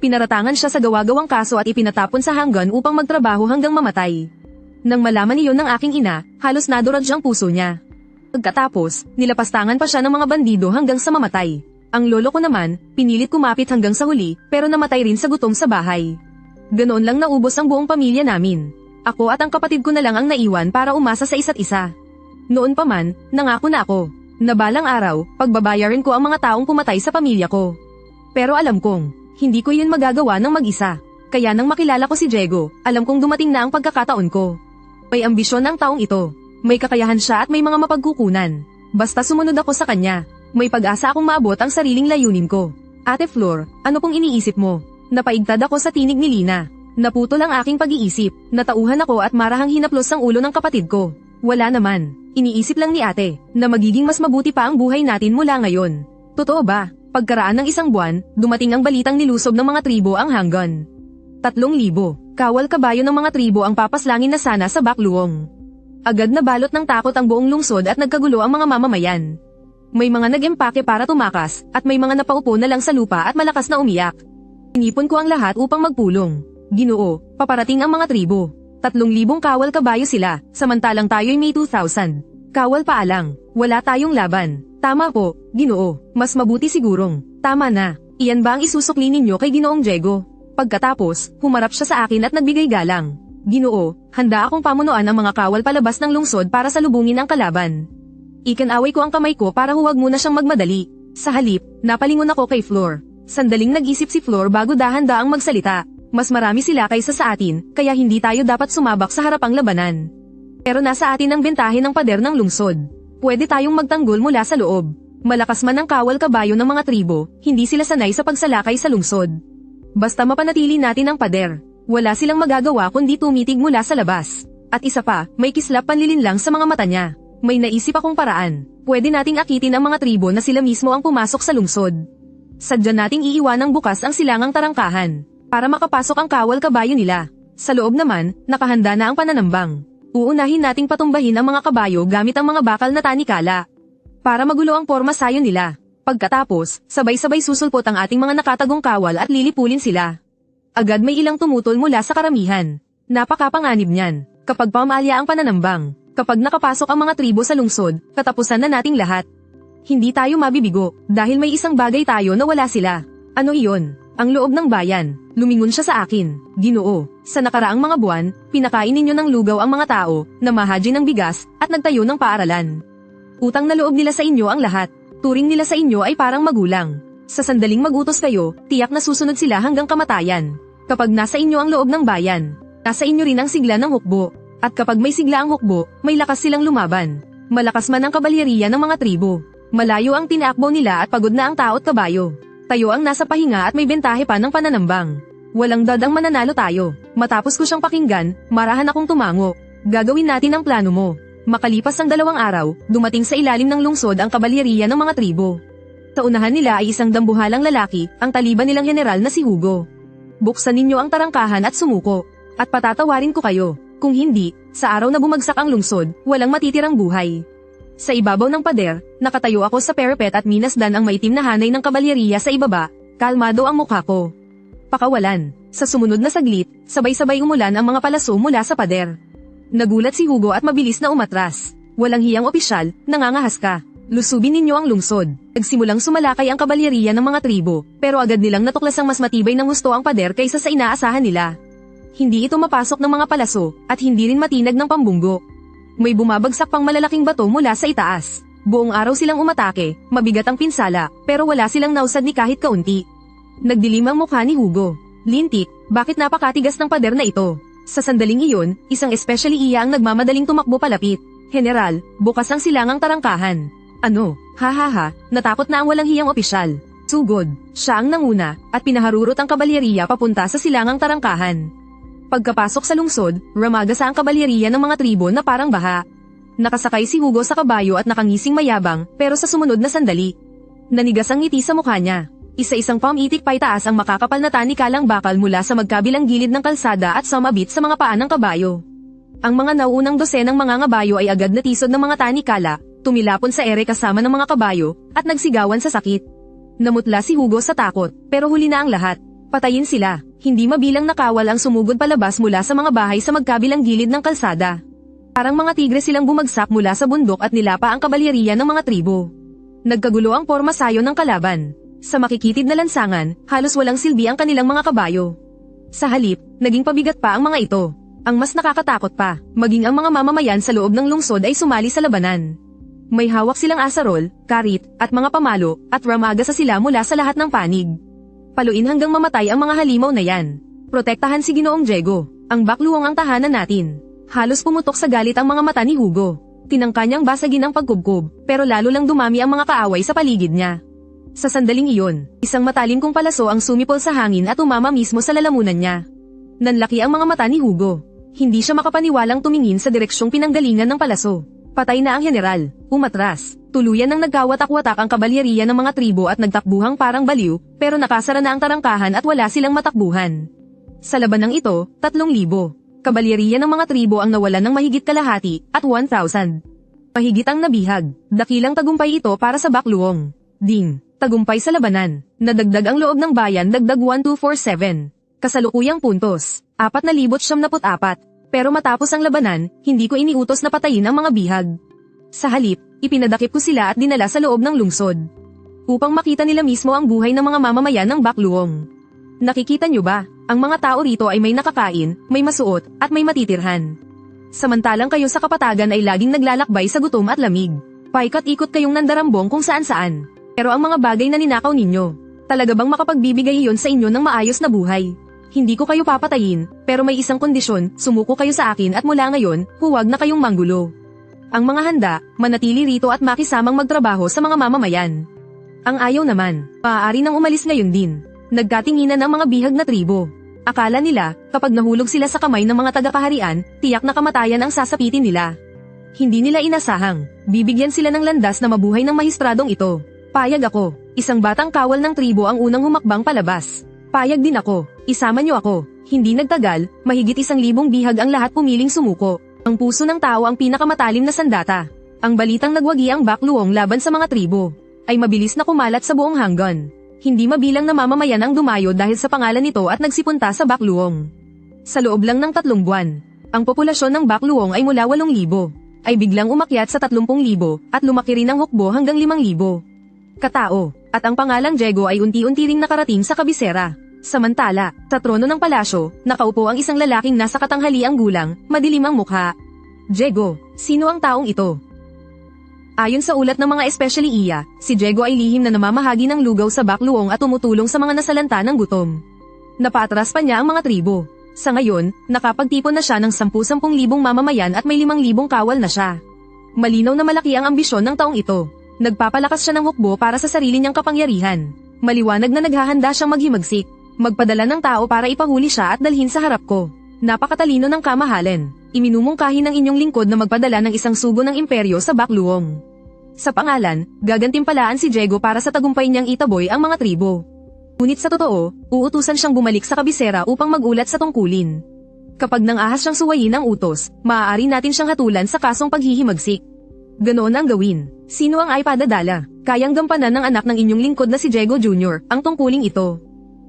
Pinaratangan siya sa gawa-gawang kaso at ipinatapon sa hanggan upang magtrabaho hanggang mamatay. Nang malaman iyon ng aking ina, halos nadurog ang puso niya. Pagkatapos, nilapastangan pa siya ng mga bandido hanggang sa mamatay. Ang lolo ko naman, pinilit kumapit hanggang sa huli, pero namatay rin sa gutom sa bahay. Ganoon lang naubos ang buong pamilya namin. Ako at ang kapatid ko na lang ang naiwan para umasa sa isa't isa. Noon pa man, nangako na ako, na balang araw, pagbabayarin ko ang mga taong pumatay sa pamilya ko. Pero alam kong, hindi ko yun magagawa ng mag-isa. Kaya nang makilala ko si Diego, alam kong dumating na ang pagkakataon ko. May ambisyon ang taong ito. May kakayahan siya at may mga mapagkukunan. Basta sumunod ako sa kanya, may pag-asa akong maabot ang sariling layunin ko. Ate Flor, ano pong iniisip mo? Napaigtad ako sa tinig ni Lina. Naputol ang aking pag-iisip, natauhan ako at marahang hinaplos ang ulo ng kapatid ko. Wala naman. Iniisip lang ni ate, na magiging mas mabuti pa ang buhay natin mula ngayon. Totoo ba? Pagkaraan ng 1 buwan, dumating ang balitang nilusob ng mga tribo ang hanggan. 3,000, kawal kabayo ng mga tribo ang papaslangin na sana sa bakluong. Agad na balot ng takot ang buong lungsod at nagkagulo ang mga mamamayan. May mga nag-empake para tumakas, at may mga napaupo na lang sa lupa at malakas na umiyak. Inipon ko ang lahat upang magpulong. Ginoo, paparating ang mga tribo. 3,000 kawal kabayo sila, samantalang tayo'y may 2,000. Kawal paalang, wala tayong laban. Tama po, Ginoo, mas mabuti sigurong Tama na. Iyan ba ang isusukli ninyo kay Ginoong Diego? Pagkatapos, humarap siya sa akin at nagbigay galang. Ginoo, handa akong pamunuan ang mga kawal palabas ng lungsod para salubungin ang kalaban. Ikanaway ko ang kamay ko para huwag muna siyang magmadali. Sa halip, napalingon ako kay Flor. Sandaling nag-isip si Flor bago dahan-daang magsalita. Mas marami sila kaysa sa atin, kaya hindi tayo dapat sumabak sa harapang labanan. Pero nasa atin ang bentahe ng pader ng lungsod. Pwede tayong magtanggol mula sa loob. Malakas man ang kawal kabayo ng mga tribo, hindi sila sanay sa pagsalakay sa lungsod. Basta mapanatili natin ang pader. Wala silang magagawa kundi tumitig mula sa labas. At isa pa, may kislap panlilin lang sa mga mata niya. May naisip akong paraan. Pwede nating akitin ang mga tribo na sila mismo ang pumasok sa lungsod. Sadya nating iiwanang bukas ang silangang tarangkahan para makapasok ang kawal kabayo nila. Sa loob naman, nakahanda na ang pananambang. Uunahin nating patumbahin ang mga kabayo gamit ang mga bakal na tanikala para magulo ang porma sayo nila. Pagkatapos, sabay-sabay susulpot ang ating mga nakatagong kawal at lilipulin sila. Agad may ilang tumutol mula sa karamihan. Napakapanganib niyan. Kapag pamalya ang pananambang, kapag nakapasok ang mga tribo sa lungsod, katapusan na nating lahat. Hindi tayo mabibigo, dahil may isang bagay tayo na wala sila. Ano iyon? Ang loob ng bayan. Lumingon siya sa akin. Ginoo, sa nakaraang mga buwan, pinakain ninyo ng lugaw ang mga tao, namahaji ng bigas, at nagtayo ng paaralan. Utang na loob nila sa inyo ang lahat. Turing nila sa inyo ay parang magulang. Sa sandaling magutos kayo, tiyak na susunod sila hanggang kamatayan. Kapag nasa inyo ang loob ng bayan, nasa inyo rin ang sigla ng hukbo. At kapag may sigla ang hukbo, may lakas silang lumaban. Malakas man ang kabalyeriya ng mga tribo. Malayo ang tinakbo nila at pagod na ang tao at kabayo. Tayo ang nasa pahinga at may bentahe pa ng pananambang. Walang dadang mananalo tayo. Matapos ko siyang pakinggan, marahan akong tumango. Gagawin natin ang plano mo. Makalipas ang 2 araw, dumating sa ilalim ng lungsod ang kabalyeriya ng mga tribo. Sa unahan nila ay isang dambuhalang lalaki, ang taliban nilang general na si Hugo. Buksan ninyo ang tarangkahan at sumuko. At patatawarin ko kayo. Kung hindi, sa araw na bumagsak ang lungsod, walang matitirang buhay. Sa ibabaw ng pader, nakatayo ako sa parapet at minasdan ang maitim na hanay ng kabalyeriya sa ibaba. Kalmado ang mukha ko. Pakawalan. Sa sumunod na saglit, sabay-sabay umulan ang mga palaso mula sa pader. Nagulat si Hugo at mabilis na umatras. Walang hiyang opisyal, nangangahas ka. Lusubin ninyo ang lungsod. Nagsimulang sumalakay ang kabalyeriya ng mga tribo, pero agad nilang natuklasang mas matibay ng husto ang pader kaysa sa inaasahan nila. Hindi ito mapasok ng mga palaso, at hindi rin matinag ng pambunggo. May bumabagsak pang malalaking bato mula sa itaas. Buong araw silang umatake, mabigat ang pinsala, pero wala silang nausad ni kahit kaunti. Nagdilim ang mukha ni Hugo. Lintik, bakit napakatigas ng pader na ito? Sa sandaling iyon, isang especially iya ang nagmamadaling tumakbo palapit. General, bukas ang silangang tarangkahan. Ano? Hahaha, natakot na ang walang hiyang opisyal. Sugod, siya ang nanguna, at pinaharurot ang kabalyeriya papunta sa silangang tarangkahan. Pagkapasok sa lungsod, ramagasa ang kabalyeriya ng mga tribo na parang baha. Nakasakay si Hugo sa kabayo at nakangising mayabang, pero sa sumunod na sandali, nanigas ang ngiti sa mukha niya. Isa-isang pamitik paitaas ang makakapal na tanikalang bakal mula sa magkabilang gilid ng kalsada at sumabit sa mga paa ng kabayo. Ang mga nauunang dosenang mga ngabayo ay agad natisod ng mga tanikala, tumilapon sa ere kasama ng mga kabayo, at nagsigawan sa sakit. Namutla si Hugo sa takot, pero huli na ang lahat. Patayin sila. Hindi mabilang nakawal ang sumugod palabas mula sa mga bahay sa magkabilang gilid ng kalsada. Parang mga tigre silang bumagsak mula sa bundok at nilapa ang kabalyeriya ng mga tribo. Nagkagulo ang porma sayo ng kalaban. Sa makikitid na lansangan, halos walang silbi ang kanilang mga kabayo. Sa halip, naging pabigat pa ang mga ito. Ang mas nakakatakot pa, maging ang mga mamamayan sa loob ng lungsod ay sumali sa labanan. May hawak silang asarol, karit, at mga pamalo, at ramagasa sila mula sa lahat ng panig. Paluin hanggang mamatay ang mga halimaw na yan. Protektahan si Ginoong Diego. Ang bakluwang ang tahanan natin. Halos pumutok sa galit ang mga mata ni Hugo. Tinangka niyang basagin ang pagkubkob, pero lalo lang dumami ang mga kaaway sa paligid niya. Sa sandaling iyon, isang matalim kong palaso ang sumipol sa hangin at umama mismo sa lalamunan niya. Nanlaki ang mga mata ni Hugo. Hindi siya makapaniwalang tumingin sa direksyong pinanggalingan ng palaso. Patay na ang general. Umatras. Tuluyan nang nagkawatak-watak ang kabalyeriya ng mga tribo at nagtakbuhang parang baliw, pero nakasara na ang tarangkahan at wala silang matakbuhan. Sa labanang ito, 3,000. Kabalyeriya ng mga tribo ang nawalan ng mahigit kalahati, at 1,000. Mahigit ang nabihag. Dakilang tagumpay ito para sa bakluong. Ding. Tagumpay sa labanan. Nadagdag ang loob ng bayan dagdag 1247. Kasalukuyang puntos. 4,744. Pero matapos ang labanan, hindi ko iniutos na patayin ang mga bihag. Sa halip, ipinadakip ko sila at dinala sa loob ng lungsod. upang makita nila mismo ang buhay ng mga mamamayan ng Bakluong. Nakikita nyo ba? Ang mga tao rito ay may nakakain, may masuot, at may matitirhan. Samantalang kayo sa kapatagan ay laging naglalakbay sa gutom at lamig. Paikot-ikot kayong nandarambong kung saan-saan. Pero ang mga bagay na ninakaw ninyo, talaga bang makapagbibigay iyon sa inyo ng maayos na buhay? Hindi ko kayo papatayin, pero may isang kondisyon, sumuko kayo sa akin at mula ngayon, huwag na kayong manggulo. Ang mga handa, manatili rito at makisamang magtrabaho sa mga mamamayan. Ang ayaw naman, maaari nang umalis ngayon din. Nagkatinginan ang mga bihag na tribo. Akala nila, kapag nahulog sila sa kamay ng mga tagapaharian, tiyak na kamatayan ang sasapitin nila. Hindi nila inasahang, bibigyan sila ng landas na mabuhay ng mahistradong ito. Payag ako, isang batang kawal ng tribo ang unang humakbang palabas. Payag din ako, isama niyo ako. Hindi nagtagal, mahigit 1,000 bihag ang lahat pumiling sumuko. Ang puso ng tao ang pinakamatalim na sandata. Ang balitang nagwagi ang Bakluong laban sa mga tribo ay mabilis na kumalat sa buong hanggan. Hindi mabilang na mamamayan ang dumayo dahil sa pangalan nito at nagsipunta sa Bakluong. Sa loob lang ng 3 buwan, ang populasyon ng Bakluong ay mula 8,000, ay biglang umakyat sa 30,000 at lumaki rin ang hukbo hanggang 5,000 katao, at ang pangalang Diego ay unti-unti ring nakarating sa kabisera. Samantala, sa trono ng palasyo, nakaupo ang isang lalaking nasa katanghaliang gulang, madilim ang mukha. Diego, sino ang taong ito? Ayon sa ulat ng mga especially iya, si Diego ay lihim na namamahagi ng lugaw sa Bakluong at tumutulong sa mga nasalanta ng gutom. Napaatras pa niya ang mga tribo. Sa ngayon, nakapagtipon na siya ng 10,000 mamamayan at may 5,000 kawal na siya. Malinaw na malaki ang ambisyon ng taong ito. Nagpapalakas siya ng hukbo para sa sarili niyang kapangyarihan. Maliwanag na naghahanda siyang maghimagsik, magpadala ng tao para ipahuli siya at dalhin sa harap ko. Napakatalino ng kamahalan. Iminumungkahi ng inyong lingkod na magpadala ng isang sugo ng imperyo sa Bakluong. Sa pangalan, gagantimpalaan si Diego para sa tagumpay niyang itaboy ang mga tribo. Ngunit sa totoo, uutusan siyang bumalik sa kabisera upang magulat sa tungkulin. Kapag nang-ahas siyang suwayin ang utos, maaari natin siyang hatulan sa kasong paghihimagsik. Ganoon ang gawin. Sino ang ay padadala? Kayang gampanan ng anak ng inyong lingkod na si Diego Jr. ang tungkuling ito.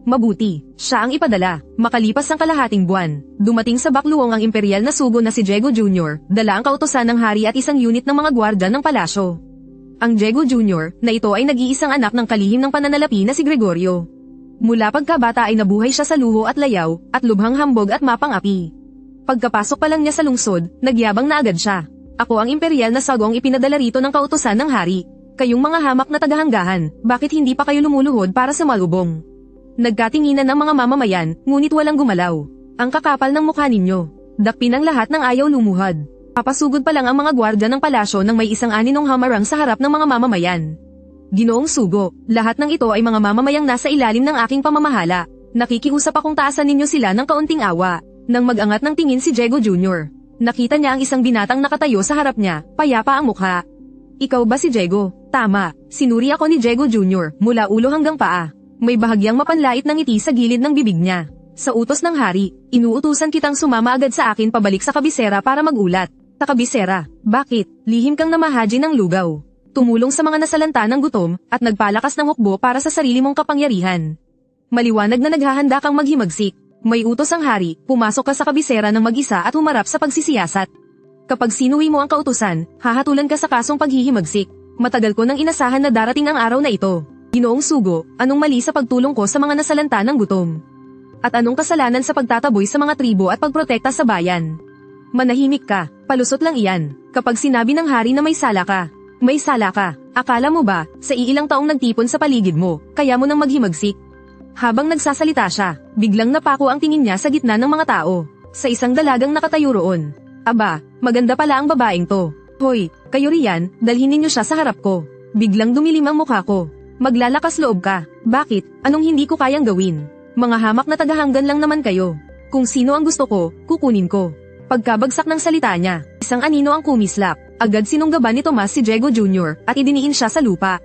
Mabuti, siya ang ipadala. Makalipas ang kalahating buwan, dumating sa Bakluong ang imperial na sugo na si Diego Jr., dala ang kautosan ng hari at isang unit ng mga gwardya ng palasyo. Ang Diego Jr. na ito ay nag-iisang anak ng kalihim ng pananalapi na si Gregorio. Mula pagkabata ay nabuhay siya sa luho at layaw, at lubhang hambog at mapang-api. Pagkapasok pa lang niya sa lungsod, nagyabang na agad siya. Ako ang imperial na sagong ipinadala rito ng kautosan ng hari. Kayong mga hamak na tagahanggahan, bakit hindi pa kayo lumuluhod para sa malubong? Nagkatinginan ang mga mamamayan, ngunit walang gumalaw. Ang kakapal ng mukha ninyo. Dakpin ang lahat ng ayaw lumuhod. Papasugod pa lang ang mga gwardya ng palasyo nang may isang aninong hamarang sa harap ng mga mamamayan. Ginoong Sugo, lahat ng ito ay mga mamamayang nasa ilalim ng aking pamamahala. Nakikiusap akong taasan ninyo sila ng kaunting awa. Nang mag-angat ng tingin si Diego Jr., nakita niya ang isang binatang nakatayo sa harap niya, payapa ang mukha. Ikaw ba si Diego? Tama, sinuri ako ni Diego Jr. mula ulo hanggang paa. May bahagyang mapanlait ng ngiti sa gilid ng bibig niya. Sa utos ng hari, inuutusan kitang sumama agad sa akin pabalik sa kabisera para magulat. Sa kabisera, bakit? Lihim kang namahaji ng lugaw. Tumulong sa mga nasalanta ng gutom, at nagpalakas ng hukbo para sa sarili mong kapangyarihan. Maliwanag na naghahanda kang maghimagsik. May utos ang hari, pumasok ka sa kabisera ng mag-isa at humarap sa pagsisiyasat. Kapag sinuwi mo ang kautusan, hahatulan ka sa kasong paghihimagsik. Matagal ko nang inasahan na darating ang araw na ito. Ginoong Sugo, anong mali sa pagtulong ko sa mga nasalanta ng gutom? At anong kasalanan sa pagtataboy sa mga tribo at pagprotekta sa bayan? Manahimik ka, palusot lang iyan. Kapag sinabi ng hari na may sala ka, may sala ka. Akala mo ba, sa iilang taong nagtipon sa paligid mo, kaya mo nang maghimagsik? Habang nagsasalita siya, biglang napako ang tingin niya sa gitna ng mga tao, sa isang dalagang nakatayo roon. Aba, maganda pala ang babaeng to. Hoy, kayo riyan, dalhin ninyo siya sa harap ko. Biglang dumilim ang mukha ko. Maglalakas loob ka. Bakit? Anong hindi ko kayang gawin? Mga hamak na tagahanggan lang naman kayo. Kung sino ang gusto ko, kukunin ko. Pagkabagsak ng salita niya, isang anino ang kumislap. Agad sinunggaban ni Tomas si Diego Jr. at idiniin siya sa lupa.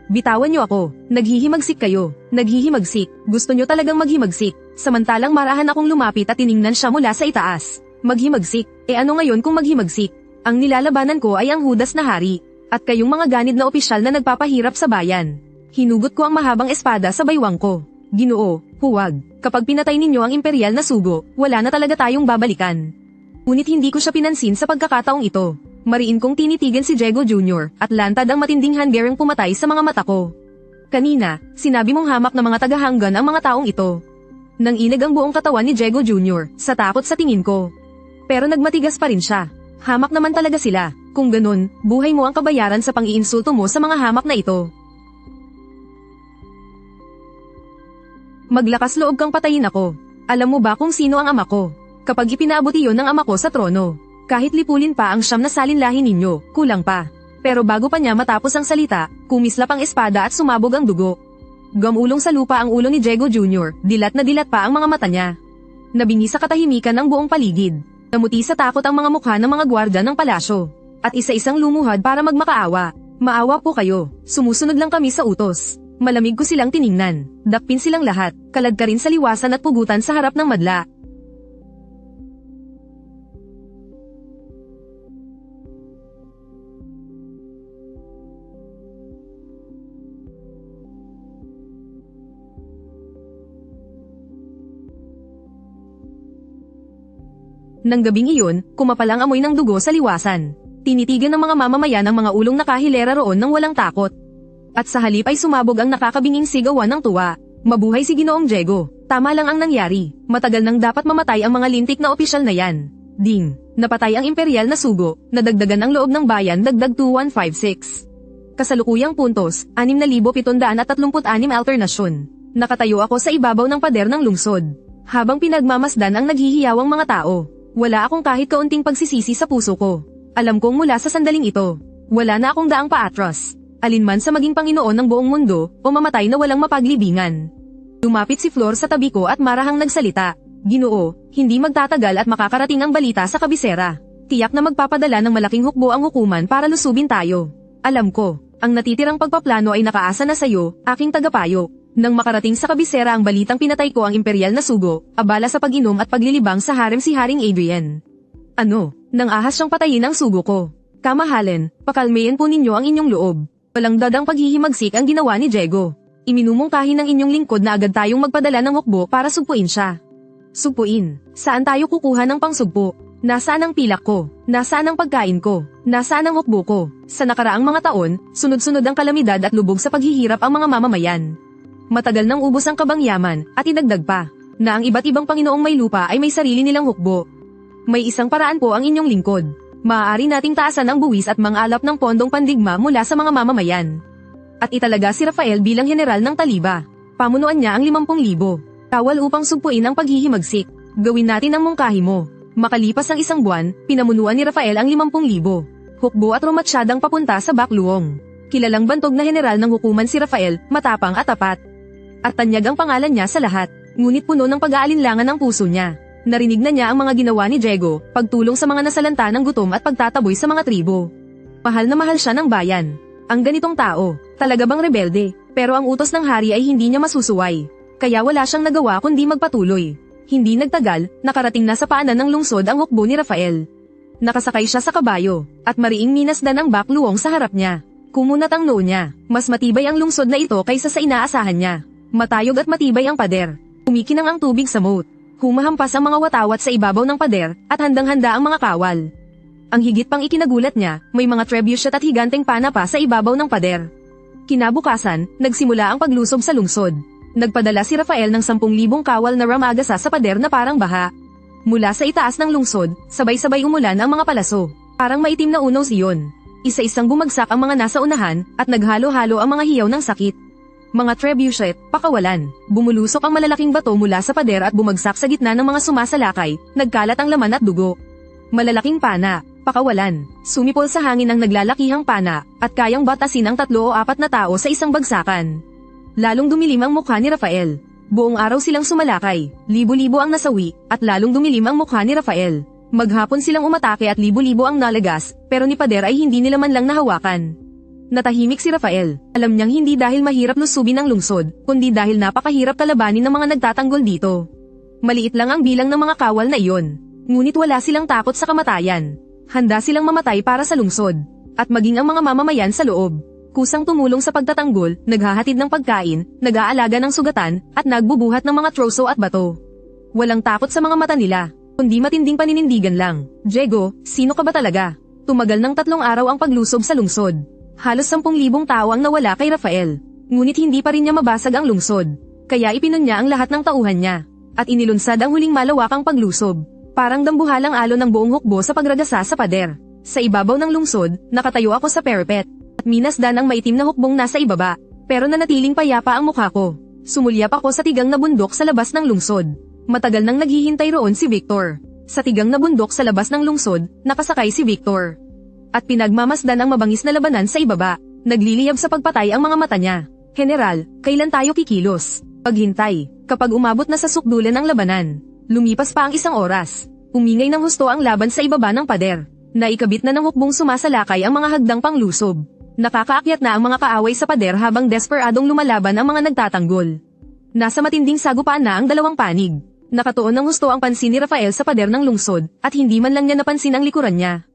Bitawan niyo ako. Naghihimagsik kayo. Naghihimagsik. Gusto niyo talagang maghimagsik. Samantalang marahan akong lumapit at tiningnan siya mula sa itaas. Maghimagsik. Ano ngayon kung maghimagsik? Ang nilalabanan ko ay ang hudas na hari. At kayong mga ganid na opisyal na nagpapahirap sa bayan. Hinugot ko ang mahabang espada sa baywang ko. Ginoo, huwag. Kapag pinatay ninyo ang imperial na sugo, wala na talaga tayong babalikan. Ngunit hindi ko siya pinansin sa pagkakataong ito. Mariin kong tinitigan si Diego Jr. at lantad ang matinding hanggerang pumatay sa mga mata ko. Kanina, sinabi mong hamak na mga taga-Hanggan ang mga taong ito. Nanginig ang buong katawan ni Diego Jr. sa takot sa tingin ko. Pero nagmatigas pa rin siya. Hamak naman talaga sila. Kung ganun, buhay mo ang kabayaran sa pang-iinsulto mo sa mga hamak na ito. Maglakas loob kang patayin ako. Alam mo ba kung sino ang ama ko? Kapag ipinaabot iyon ng ama ko sa trono, kahit lipulin pa ang siyam na salinlahi ninyo, kulang pa. Pero bago pa niya matapos ang salita, kumislap ang espada at sumabog ang dugo. Gamulong sa lupa ang ulo ni Diego Jr., dilat na dilat pa ang mga mata niya. Nabingi sa katahimikan ng buong paligid. Namuti sa takot ang mga mukha ng mga gwardya ng palasyo. At isa-isang lumuhad para magmakaawa. Maawa po kayo, sumusunod lang kami sa utos. Malamig ko silang tiningnan. Dakpin silang lahat, kaladkarin sa liwasan at pugutan sa harap ng madla. Nang gabing iyon, kumapalang amoy ng dugo sa liwasan. Tinitigan ng mga mamamayan ang mga ulong nakahilera roon ng walang takot. At sa halip ay sumabog ang nakakabinging sigawan ng tuwa. Mabuhay si Ginoong Diego. Tama lang ang nangyari. Matagal nang dapat mamatay ang mga lintik na opisyal na yan. Ding, napatay ang imperial na sugo, nadagdagan ang loob ng bayan dagdag 2156. Kasalukuyang puntos, 6,736 alternasyon. Nakatayo ako sa ibabaw ng pader ng lungsod. Habang pinagmamasdan ang naghihiyawang mga tao. Wala akong kahit kaunting pagsisisi sa puso ko. Alam kong mula sa sandaling ito, wala na akong daang paatras. Alinman sa maging Panginoon ng buong mundo, o mamatay na walang mapaglibingan. Lumapit si Flor sa tabi ko at marahang nagsalita. Ginoo, hindi magtatagal at makakarating ang balita sa kabisera. Tiyak na magpapadala ng malaking hukbo ang hukuman para lusubin tayo. Alam ko, ang natitirang pagpaplano ay nakaasa na sayo, aking tagapayo. Nang makarating sa kabisera ang balitang pinatay ko ang imperial na sugo, abala sa pag-inom at paglilibang sa harem si Haring Adrian. Ano, nang ahas siyang patayin ang sugo ko. Kamahalin, pakalmayin po ninyo ang inyong loob. Walang dadang paghihimagsik ang ginawa ni Diego. Iminumungkahi ng inyong lingkod na agad tayong magpadala ng hukbo para sugpuin siya. Sugpuin, saan tayo kukuha ng pangsugpo? Nasaan ang pilak ko? Nasaan ang pagkain ko? Nasaan ang hukbo ko? Sa nakaraang mga taon, sunod-sunod ang kalamidad at lubog sa paghihirap ang mga mamamayan. Matagal nang ubos ang kabangyaman, at idagdag pa, na ang iba't ibang Panginoong may lupa ay may sarili nilang hukbo. May isang paraan po ang inyong lingkod. Maaari nating taasan ang buwis at mangalap ng pondong pandigma mula sa mga mamamayan. At italaga si Rafael bilang general ng Taliba. Pamunuan niya ang 50,000. Kawal upang sugpuin ang paghihimagsik. Gawin natin ang mungkahi mo. Makalipas ang isang buwan, pinamunuan ni Rafael ang 50,000. Hukbo at rumatsyadang papunta sa Bakluong. Kilalang bantog na general ng hukuman si Rafael, matapang at tapat. At tanyag ang pangalan niya sa lahat, ngunit puno ng pag-aalinlangan ang puso niya. Narinig na niya ang mga ginawa ni Diego, pagtulong sa mga nasalanta ng gutom at pagtataboy sa mga tribo. Mahal na mahal siya ng bayan. Ang ganitong tao, talaga bang rebelde, pero ang utos ng hari ay hindi niya masusuway. Kaya wala siyang nagawa kundi magpatuloy. Hindi nagtagal, nakarating na sa paanan ng lungsod ang hukbo ni Rafael. Nakasakay siya sa kabayo, at mariing minasdan ang Bakluong sa harap niya. Kumunat ang noo niya, mas matibay ang lungsod na ito kaysa sa inaasahan niya. Matayog at matibay ang pader. Kumikinang ang tubig sa moat. Humahampas ang mga watawat sa ibabaw ng pader, at handang-handa ang mga kawal. Ang higit pang ikinagulat niya, may mga trebuchet at higanteng pana pa sa ibabaw ng pader. Kinabukasan, nagsimula ang paglusob sa lungsod. Nagpadala si Rafael ng 10,000 kawal na ramagasa sa pader na parang baha. Mula sa itaas ng lungsod, sabay-sabay umulan ang mga palaso. Parang maitim na unos iyon. Isa-isang bumagsak ang mga nasa unahan, at naghalo-halo ang mga hiyaw ng sakit. Mga trebuchet, pakawalan. Bumulusok ang malalaking bato mula sa pader at bumagsak sa gitna ng mga sumasalakay, nagkalat ang laman at dugo. Malalaking pana, pakawalan. Sumipol sa hangin ang naglalakihang pana, at kayang batasin ang 3 o 4 na tao sa isang bagsakan. Lalong dumilim ang mukha ni Rafael. Buong araw silang sumalakay, libo-libo ang nasawi, at lalong dumilim ang mukha ni Rafael. Maghapon silang umatake at libo-libo ang nalagas, pero ni pader ay hindi nila man lang nahawakan. Natahimik si Rafael. Alam niyang hindi dahil mahirap lusubin ang lungsod, kundi dahil napakahirap kalabanin ng mga nagtatanggol dito. Maliit lang ang bilang ng mga kawal na iyon. Ngunit wala silang takot sa kamatayan. Handa silang mamatay para sa lungsod. At maging ang mga mamamayan sa loob. Kusang tumulong sa pagtatanggol, naghahatid ng pagkain, nag-aalaga ng sugatan, at nagbubuhat ng mga troso at bato. Walang takot sa mga mata nila, kundi matinding paninindigan lang. Diego, sino ka ba talaga? Tumagal ng 3 araw ang paglusob sa lungsod. Halos 10,000 tao ang nawala kay Rafael. Ngunit hindi pa rin niya mabasag ang lungsod. Kaya ipinon niya ang lahat ng tauhan niya. At inilunsad ang huling malawakang paglusob. Parang dambuhalang alon ng buong hukbo sa pagragasa sa pader. Sa ibabaw ng lungsod, nakatayo ako sa parapet. At minasdan ang maitim na hukbong nasa ibaba. Pero nanatiling payapa ang mukha ko. Sumulyap ako sa tigang na bundok sa labas ng lungsod. Matagal nang naghihintay roon si Victor. Sa tigang na bundok sa labas ng lungsod, nakasakay si Victor. At pinagmamasdan ang mabangis na labanan sa ibaba. Nagliliyab sa pagpatay ang mga mata niya. General, kailan tayo kikilos? Paghintay. Kapag umabot na sa sukdulan ang labanan. Lumipas pa ang isang oras. Umingay ng husto ang laban sa ibaba ng pader. Naikabit na ng hukbong sumasalakay ang mga hagdang panglusob. Nakakaakyat na ang mga kaaway sa pader habang desperadong lumalaban ang mga nagtatanggol. Nasa matinding sagupaan na ang dalawang panig. Nakatuon ng husto ang pansin ni Rafael sa pader ng lungsod at hindi man lang niya napansin ang likuran niya.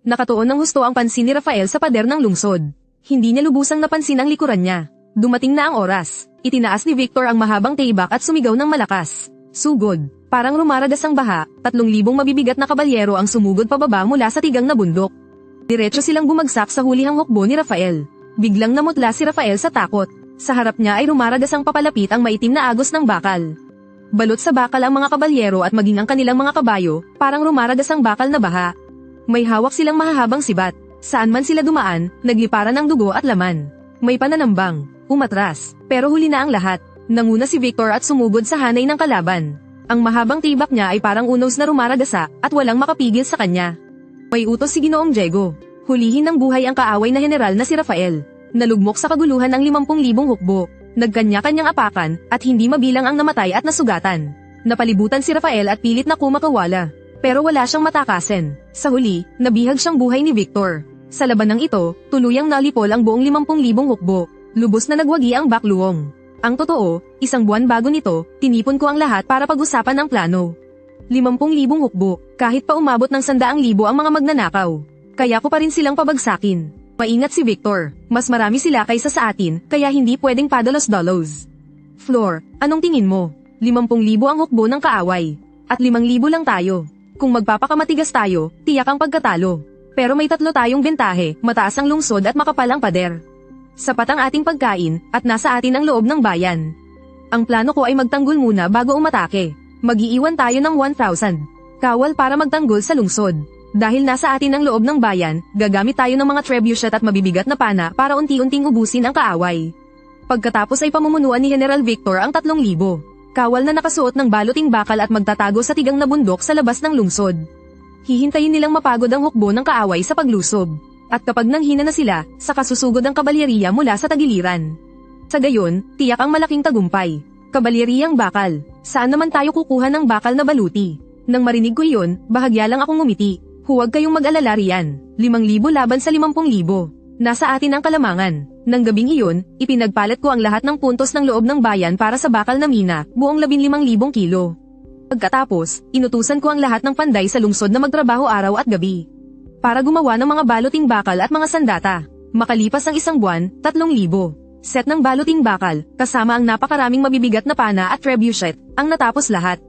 Nakatuon ng husto ang pansin ni Rafael sa pader ng lungsod. Hindi niya lubusang napansin ang likuran niya. Dumating na ang oras. Itinaas ni Victor ang mahabang tibak at sumigaw ng malakas. Sugod. Parang rumaragas ang baha, 3,000 mabibigat na kabalyero ang sumugod pababa mula sa tigang na bundok. Diretso silang bumagsak sa hulihang hukbo ni Rafael. Biglang namutla si Rafael sa takot. Sa harap niya ay rumaragas ang papalapit ang maitim na agos ng bakal. Balot sa bakal ang mga kabalyero at maging ang kanilang mga kabayo, parang rumaragas ang bakal na baha. May hawak silang mahahabang sibat. Saan man sila dumaan, nagliparan ng dugo at laman. May pananambang, umatras, pero huli na ang lahat. Nanguna si Victor at sumugod sa hanay ng kalaban. Ang mahabang tibak niya ay parang unos na rumaragasa at walang makapigil sa kanya. May utos si Ginoong Diego. Hulihin ng buhay ang kaaway na general na si Rafael. Nalugmok sa kaguluhan ng 50,000 hukbo. Nagkanya-kanyang apakan at hindi mabilang ang namatay at nasugatan. Napalibutan si Rafael at pilit na kumakawala. Pero wala siyang matakasin. Sa huli, nabihag siyang buhay ni Victor. Sa labanang ito, tuluyang nalipol ang buong 50,000 hukbo. Lubos na nagwagi ang bakluong. Ang totoo, isang buwan bago nito, tinipon ko ang lahat para pag-usapan ang plano. 50,000 hukbo, kahit pa umabot ng 100,000 ang mga magnanakaw. Kaya ko pa rin silang pabagsakin. Maingat si Victor, mas marami sila kaysa sa atin, kaya hindi pwedeng padalos-dalos. Floor, anong tingin mo? 50,000 ang hukbo ng kaaway. At 5,000 lang tayo. Kung magpapakamatigas tayo, tiyak ang pagkatalo. Pero may 3 tayong bentahe, mataas ang lungsod at makapal ang pader. Sapat ang ating pagkain, at nasa atin ang loob ng bayan. Ang plano ko ay magtanggol muna bago umatake. Mag-iiwan tayo ng 1,000 kawal para magtanggol sa lungsod. Dahil nasa atin ang loob ng bayan, gagamit tayo ng mga trebuchet at mabibigat na pana para unti-unting ubusin ang kaaway. Pagkatapos ay pamumunuan ni General Victor ang 3,000 kawal na nakasuot ng baluting bakal at magtatago sa tigang na bundok sa labas ng lungsod. Hihintayin nilang mapagod ang hukbo ng kaaway sa paglusob. At kapag nanghina na sila, saka susugod ang kabalyeriya mula sa tagiliran. Sa gayon, tiyak ang malaking tagumpay. Kabalyeriyang bakal. Saan naman tayo kukuha ng bakal na baluti? Nang marinig ko iyon, bahagya lang akong ngumiti. Huwag kayong mag-alala riyan. 5,000 laban sa 50,000. Nasa atin ang kalamangan. Nang gabing iyon, ipinagpalit ko ang lahat ng puntos ng loob ng bayan para sa bakal na mina, buong 15,000 kilo. Pagkatapos, inutusan ko ang lahat ng panday sa lungsod na magtrabaho araw at gabi. Para gumawa ng mga baluting bakal at mga sandata. Makalipas ang isang buwan, 3,000 set ng baluting bakal, kasama ang napakaraming mabibigat na pana at trebuchet, ang natapos lahat.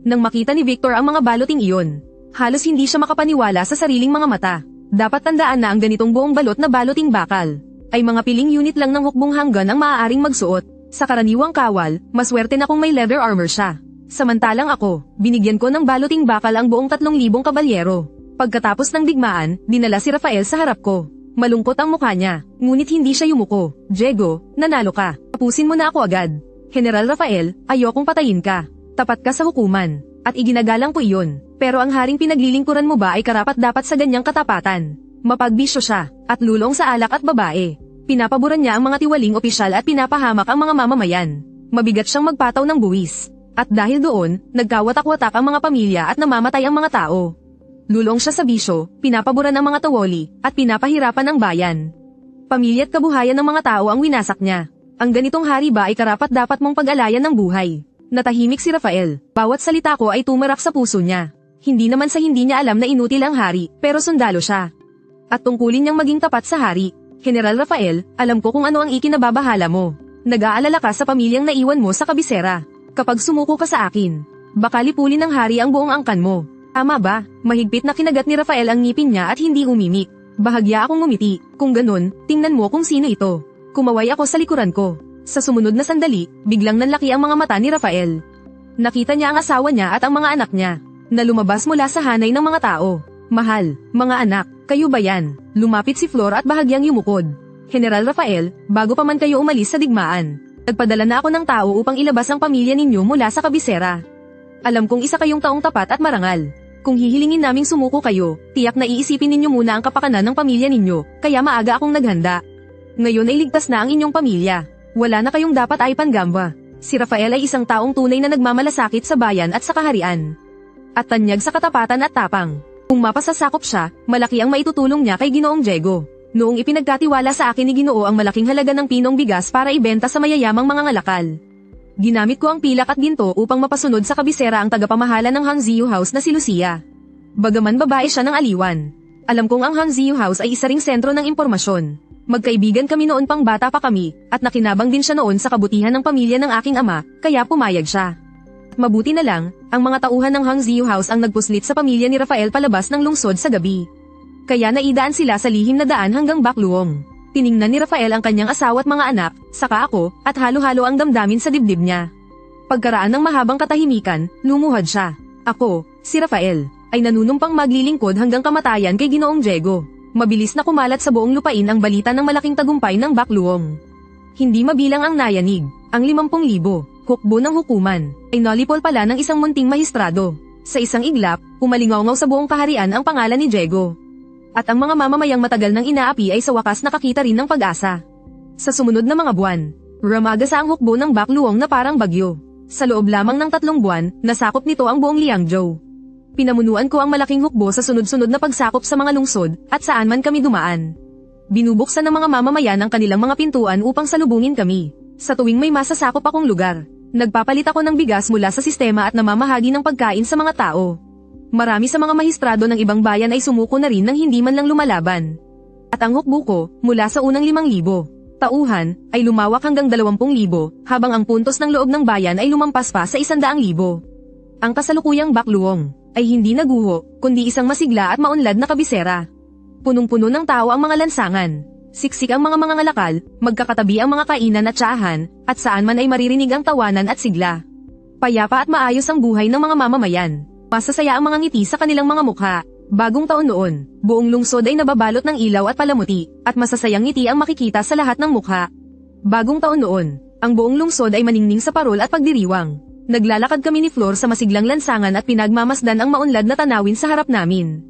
Nang makita ni Victor ang mga baluting iyon, halos hindi siya makapaniwala sa sariling mga mata. Dapat tandaan na ang ganitong buong balot na baluting bakal, ay mga piling unit lang ng hukbong hanggan ang maaaring magsuot. Sa karaniwang kawal, maswerte na kung may leather armor siya. Samantalang ako, binigyan ko ng baluting bakal ang buong 3,000 kabalyero. Pagkatapos ng digmaan, dinala si Rafael sa harap ko. Malungkot ang mukha niya, ngunit hindi siya yumuko. Diego, nanalo ka. Tapusin mo na ako agad. General Rafael, ayokong patayin ka. Tapat ka sa hukuman. At iginagalang ko iyon. Pero ang haring pinaglilingkuran mo ba ay karapat-dapat sa ganyang katapatan? Mapagbisyo siya, at lulong sa alak at babae. Pinapaboran niya ang mga tiwaling opisyal at pinapahamak ang mga mamamayan. Mabigat siyang magpataw ng buwis. At dahil doon, nagkawatak-watak ang mga pamilya at namamatay ang mga tao. Lulong siya sa bisyo, pinapaboran ang mga tawoli, at pinapahirapan ang bayan. Pamilya at kabuhayan ng mga tao ang winasak niya. Ang ganitong hari ba ay karapat-dapat mong pag-alayan ng buhay? Natahimik si Rafael. Bawat salita ko ay tumarak sa puso niya. Hindi naman sa hindi niya alam na inutil ang hari, pero sundalo siya. At tungkulin niyang maging tapat sa hari. General Rafael, alam ko kung ano ang ikinababahala mo. Nag-aalala ka sa pamilyang naiwan mo sa kabisera. Kapag sumuko ka sa akin, baka lipulin ng hari ang buong angkan mo. Tama ba? Mahigpit na kinagat ni Rafael ang ngipin niya at hindi umimik. Bahagya akong ngumiti. Kung ganun, tingnan mo kung sino ito. Kumaway ako sa likuran ko. Sa sumunod na sandali, biglang nanlaki ang mga mata ni Rafael. Nakita niya ang asawa niya at ang mga anak niya, na lumabas mula sa hanay ng mga tao. Mahal, mga anak, kayo ba yan? Lumapit si Flor at bahagyang yumukod. General Rafael, bago pa man kayo umalis sa digmaan, nagpadala na ako ng tao upang ilabas ang pamilya ninyo mula sa kabisera. Alam kong isa kayong taong tapat at marangal. Kung hihilingin naming sumuko kayo, tiyak na iisipin ninyo muna ang kapakanan ng pamilya ninyo, kaya maaga akong naghanda. Ngayon ay ligtas na ang inyong pamilya. Wala na kayong dapat ay panggamba. Si Rafael ay isang taong tunay na nagmamalasakit sa bayan at sa kaharian. At tanyag sa katapatan at tapang. Kung mapasasakop siya, malaki ang maitutulong niya kay Ginoong Diego. Noong ipinagkatiwala sa akin ni Ginoo ang malaking halaga ng pinong bigas para ibenta sa mayayamang mga ngalakal. Ginamit ko ang pilak at ginto upang mapasunod sa kabisera ang tagapamahala ng Hangzhou House na si Lucia. Bagaman babae siya ng aliwan. Alam kong ang Hangzhou House ay isa ring sentro ng impormasyon. Magkaibigan kami noon pang bata pa kami, at nakinabang din siya noon sa kabutihan ng pamilya ng aking ama, kaya pumayag siya. Mabuti na lang, ang mga tauhan ng Hangzhou House ang nagpuslit sa pamilya ni Rafael palabas ng lungsod sa gabi. Kaya naidaan sila sa lihim na daan hanggang Bacluong. Tiningnan ni Rafael ang kanyang asawa at mga anak, saka ako, at halo-halo ang damdamin sa dibdib niya. Pagkaraan ng mahabang katahimikan, lumuhad siya. Ako, si Rafael, ay nanunumpang maglilingkod hanggang kamatayan kay Ginoong Diego. Mabilis na kumalat sa buong lupain ang balita ng malaking tagumpay ng Bacluong. Hindi mabilang ang nayanig, ang 50,000. Hukbo ng hukuman, ay nolipol pala ng isang munting mahistrado. Sa isang iglap, umalingaw sa buong kaharian ang pangalan ni Diego. At ang mga mamamayang matagal nang inaapi ay sa wakas nakakita rin ng pag-asa. Sa sumunod na mga buwan, ramaga sa ang hukbo ng Bacluong na parang bagyo. Sa loob lamang ng 3 buwan, nasakop nito ang buong Liangzhou. Pinamunuan ko ang malaking hukbo sa sunod-sunod na pagsakop sa mga lungsod, at saan man kami dumaan. Binubuksan ng mga mamamayan ang kanilang mga pintuan upang salubungin kami. Sa tuwing may masasakop akong lugar, nagpapalit ako ng bigas mula sa sistema at namamahagi ng pagkain sa mga tao. Marami sa mga mahistrado ng ibang bayan ay sumuko na rin nang hindi man lang lumalaban. At ang hukbo ko, mula sa unang 5,000 tauhan, ay lumawak hanggang 20,000, habang ang puntos ng loob ng bayan ay lumampas pa sa 100,000. Ang kasalukuyang Bacluong ay hindi naguho, kundi isang masigla at maunlad na kabisera. Punong-puno ng tao ang mga lansangan. Siksik ang mga ngalakal, magkakatabi ang mga kainan at tsahan, at saan man ay maririnig ang tawanan at sigla. Payapa at maayos ang buhay ng mga mamamayan. Masasaya ang mga ngiti sa kanilang mga mukha. Bagong taon noon, buong lungsod ay nababalot ng ilaw at palamuti, at masasayang ngiti ang makikita sa lahat ng mukha. Bagong taon noon, ang buong lungsod ay maningning sa parol at pagdiriwang. Naglalakad kami ni Flor sa masiglang lansangan at pinagmamasdan ang maunlad na tanawin sa harap namin.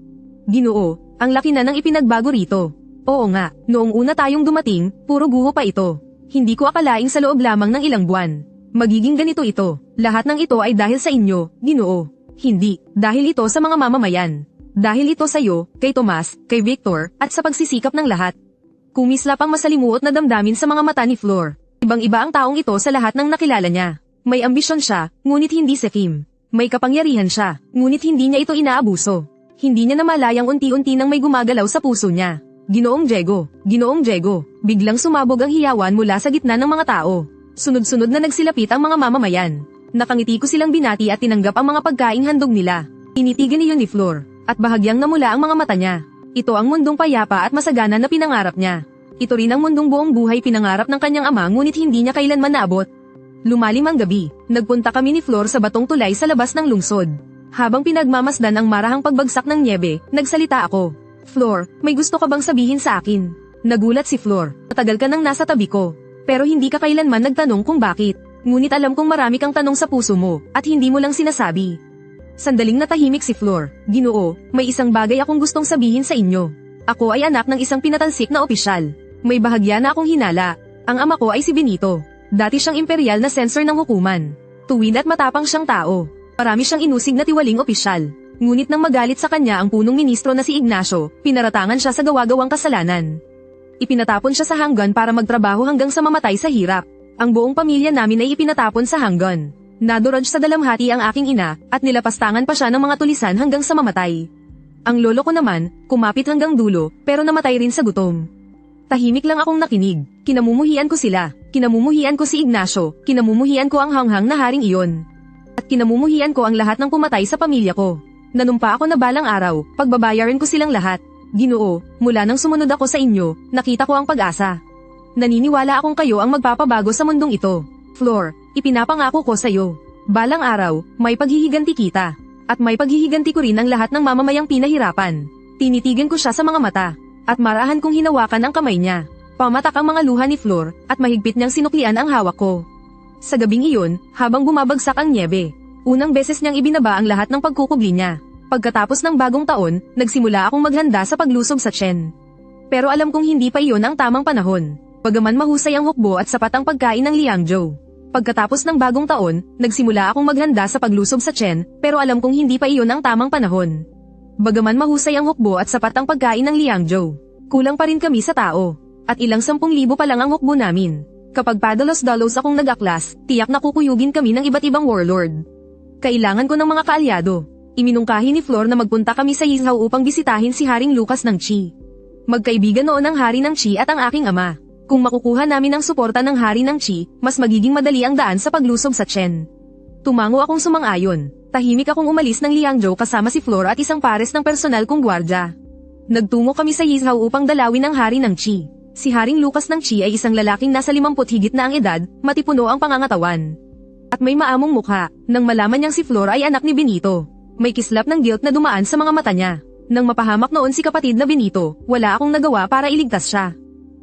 Ginoo, ang laki na ng ipinagbago rito. Oo nga, noong una tayong dumating, puro guho pa ito. Hindi ko akalaing sa loob lamang ng ilang buwan magiging ganito ito. Lahat ng ito ay dahil sa inyo, Ginoo. Hindi, dahil ito sa mga mamamayan. Dahil ito sa iyo, kay Tomas, kay Victor, at sa pagsisikap ng lahat. Kumislap ang masalimuot na damdamin sa mga mata ni Flor. Ibang-iba ang taong ito sa lahat ng nakilala niya. May ambisyon siya, ngunit hindi sekim. May kapangyarihan siya, ngunit hindi niya ito inaabuso. Hindi niya namalayang unti-unti nang may gumagalaw sa puso niya. Ginoong Diego, biglang sumabog ang hiyawan mula sa gitna ng mga tao. Sunod-sunod na nagsilapit ang mga mamamayan. Nakangiti ko silang binati at tinanggap ang mga pagkaing handog nila. Tinitigan niyon ni Flor, at bahagyang namula ang mga mata niya. Ito ang mundong payapa at masagana na pinangarap niya. Ito rin ang mundong buong buhay pinangarap ng kanyang ama ngunit hindi niya kailanman naabot. Lumalim ang gabi, nagpunta kami ni Flor sa batong tulay sa labas ng lungsod. Habang pinagmamasdan ang marahang pagbagsak ng nyebe, nagsalita ako. Flor, may gusto ka bang sabihin sa akin? Nagulat si Flor. Matagal ka nang nasa tabi ko. Pero hindi ka kailanman nagtanong kung bakit. Ngunit alam kong marami kang tanong sa puso mo, at hindi mo lang sinasabi. Sandaling natahimik si Flor. Ginoo, may isang bagay akong gustong sabihin sa inyo. Ako ay anak ng isang pinatalsik na opisyal. May bahagya na akong hinala. Ang ama ko ay si Benito. Dati siyang imperial na censor ng hukuman. Tuwid at matapang siyang tao. Marami siyang inusig na tiwaling opisyal. Ngunit nang magalit sa kanya ang punong ministro na si Ignacio, pinaratangan siya sa gawa-gawang kasalanan. Ipinatapon siya sa hanggan para magtrabaho hanggang sa mamatay sa hirap. Ang buong pamilya namin ay ipinatapon sa hanggan. Naduraj sa dalamhati ang aking ina, at nilapastangan pa siya ng mga tulisan hanggang sa mamatay. Ang lolo ko naman, kumapit hanggang dulo, pero namatay rin sa gutom. Tahimik lang akong nakinig. Kinamumuhian ko sila. Kinamumuhian ko si Ignacio. Kinamumuhian ko ang hanghang na haring iyon. At kinamumuhian ko ang lahat ng pumatay sa pamilya ko. Nanumpa ako na balang araw, pagbabayaran ko silang lahat. Ginoo, mula nang sumunod ako sa inyo, nakita ko ang pag-asa. Naniniwala akong kayo ang magpapabago sa mundong ito. Floor, ipinapangako ko sa'yo. Balang araw, may paghihiganti kita. At may paghihiganti ko rin ang lahat ng mamamayang pinahirapan. Tinitigan ko siya sa mga mata. At marahan kong hinawakan ang kamay niya. Pamatak ang mga luha ni Floor, at mahigpit niyang sinuklian ang hawak ko. Sa gabing iyon, habang bumabagsak ang nyebe, unang beses niyang ibinaba ang lahat ng pagkukubli niya. Pagkatapos ng bagong taon, nagsimula akong maghanda sa paglusob sa tiyan. Pero alam kong hindi pa iyon ang tamang panahon. Bagaman mahusay ang hukbo at sapat ang pagkain ng Liangzhou. Pagkatapos ng bagong taon, nagsimula akong maghanda sa paglusob sa tiyan, pero alam kong hindi pa iyon ang tamang panahon. Bagaman mahusay ang hukbo at sapat ang pagkain ng Liangzhou, kulang pa rin kami sa tao. At ilang 10,000 pa lang ang hukbo namin. Kapag padalos-dalos akong nag-aklas, tiyak na kukuyugin kami ng iba't ibang warlord. Kailangan ko ng mga kaalyado. Iminungkahi ni Flor na magpunta kami sa Yizhao upang bisitahin si Haring Lucas ng Qi. Magkaibigan noon ang Hari ng Qi at ang aking ama. Kung makukuha namin ang suporta ng Hari ng Qi, mas magiging madali ang daan sa paglusob sa Chen. Tumango akong sumang-ayon. Tahimik akong umalis ng Liangzhou kasama si Flor at isang pares ng personal kong gwardya. Nagtungo kami sa Yizhao upang dalawin ang Hari ng Qi. Si Haring Lucas ng Qi ay isang lalaking nasa 50 higit na ang edad, matipuno ang pangangatawan. At may maamong mukha. Nang malaman niyang si Flor ay anak ni Benito, may kislap ng guilt na dumaan sa mga mata niya. Nang mapahamak noon si kapatid na Benito, wala akong nagawa para iligtas siya.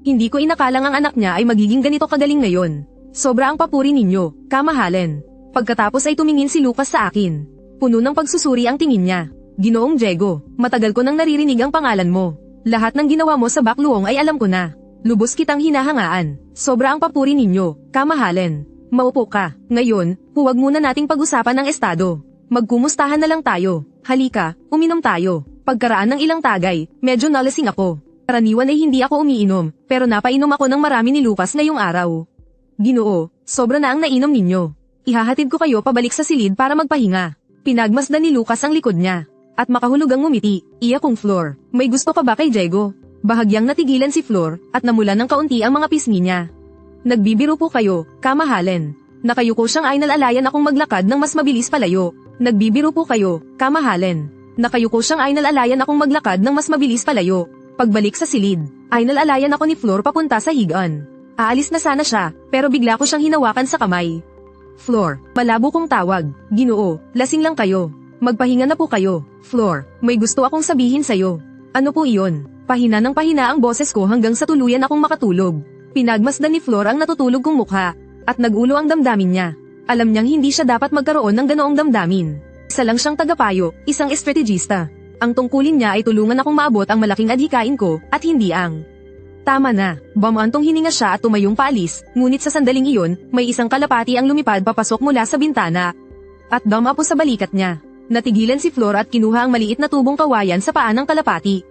Hindi ko inakalang ang anak niya ay magiging ganito kagaling ngayon. Sobra ang papuri ninyo, kamahalin. Pagkatapos ay tumingin si Lucas sa akin. Puno ng pagsusuri ang tingin niya. Ginoong Diego, matagal ko nang naririnig ang pangalan mo. Lahat ng ginawa mo sa Bakluong ay alam ko na. Lubos kitang hinahangaan. Sobra ang papuri ninyo, kamahalin. Maupo ka. Ngayon, huwag muna nating pag-usapan ang estado. Magkumustahan na lang tayo. Halika, uminom tayo. Pagkaraan ng ilang tagay, medyo nalasing ako. Karaniwan ay hindi ako umiinom, pero napainom ako ng marami ni Lucas ngayong araw. Ginoo, sobra na ang nainom ninyo. Ihahatid ko kayo pabalik sa silid para magpahinga. Pinagmasdan ni Lucas ang likod niya. At makahulugang ngumiti, iya kong Flor. May gusto ka ba kay Diego? Bahagyang natigilan si Flor, at namulan ng kaunti ang mga pisngi niya. Nagbibiro po kayo, kamahalin. Nakayuko siyang ay nalalayan akong maglakad ng mas mabilis palayo. Nagbibiro po kayo, kamahalin. Nakayuko siyang ay nalalayan akong maglakad ng mas mabilis palayo. Pagbalik sa silid, ay nalalayan ako ni Flor papunta sa higaan. Aalis na sana siya, pero bigla ko siyang hinawakan sa kamay. Flor, malabo kong tawag. Ginoo, lasing lang kayo. Magpahinga na po kayo. Flor, may gusto akong sabihin sa'yo. Ano po iyon? Pahina ng pahina ang boses ko hanggang sa tuluyan akong makatulog. Pinagmasdan ni Flor ang natutulog kong mukha, at nagulo ang damdamin niya. Alam niyang hindi siya dapat magkaroon ng ganoong damdamin. Isa lang siyang tagapayo, isang estrategista. Ang tungkulin niya ay tulungan akong maabot ang malaking adhikain ko, at hindi ang tama na. Bamantong hininga siya at tumayong paalis, ngunit sa sandaling iyon, may isang kalapati ang lumipad papasok mula sa bintana. At damapo sa balikat niya. Natigilan si Flor at kinuha ang maliit na tubong kawayan sa paa ng kalapati.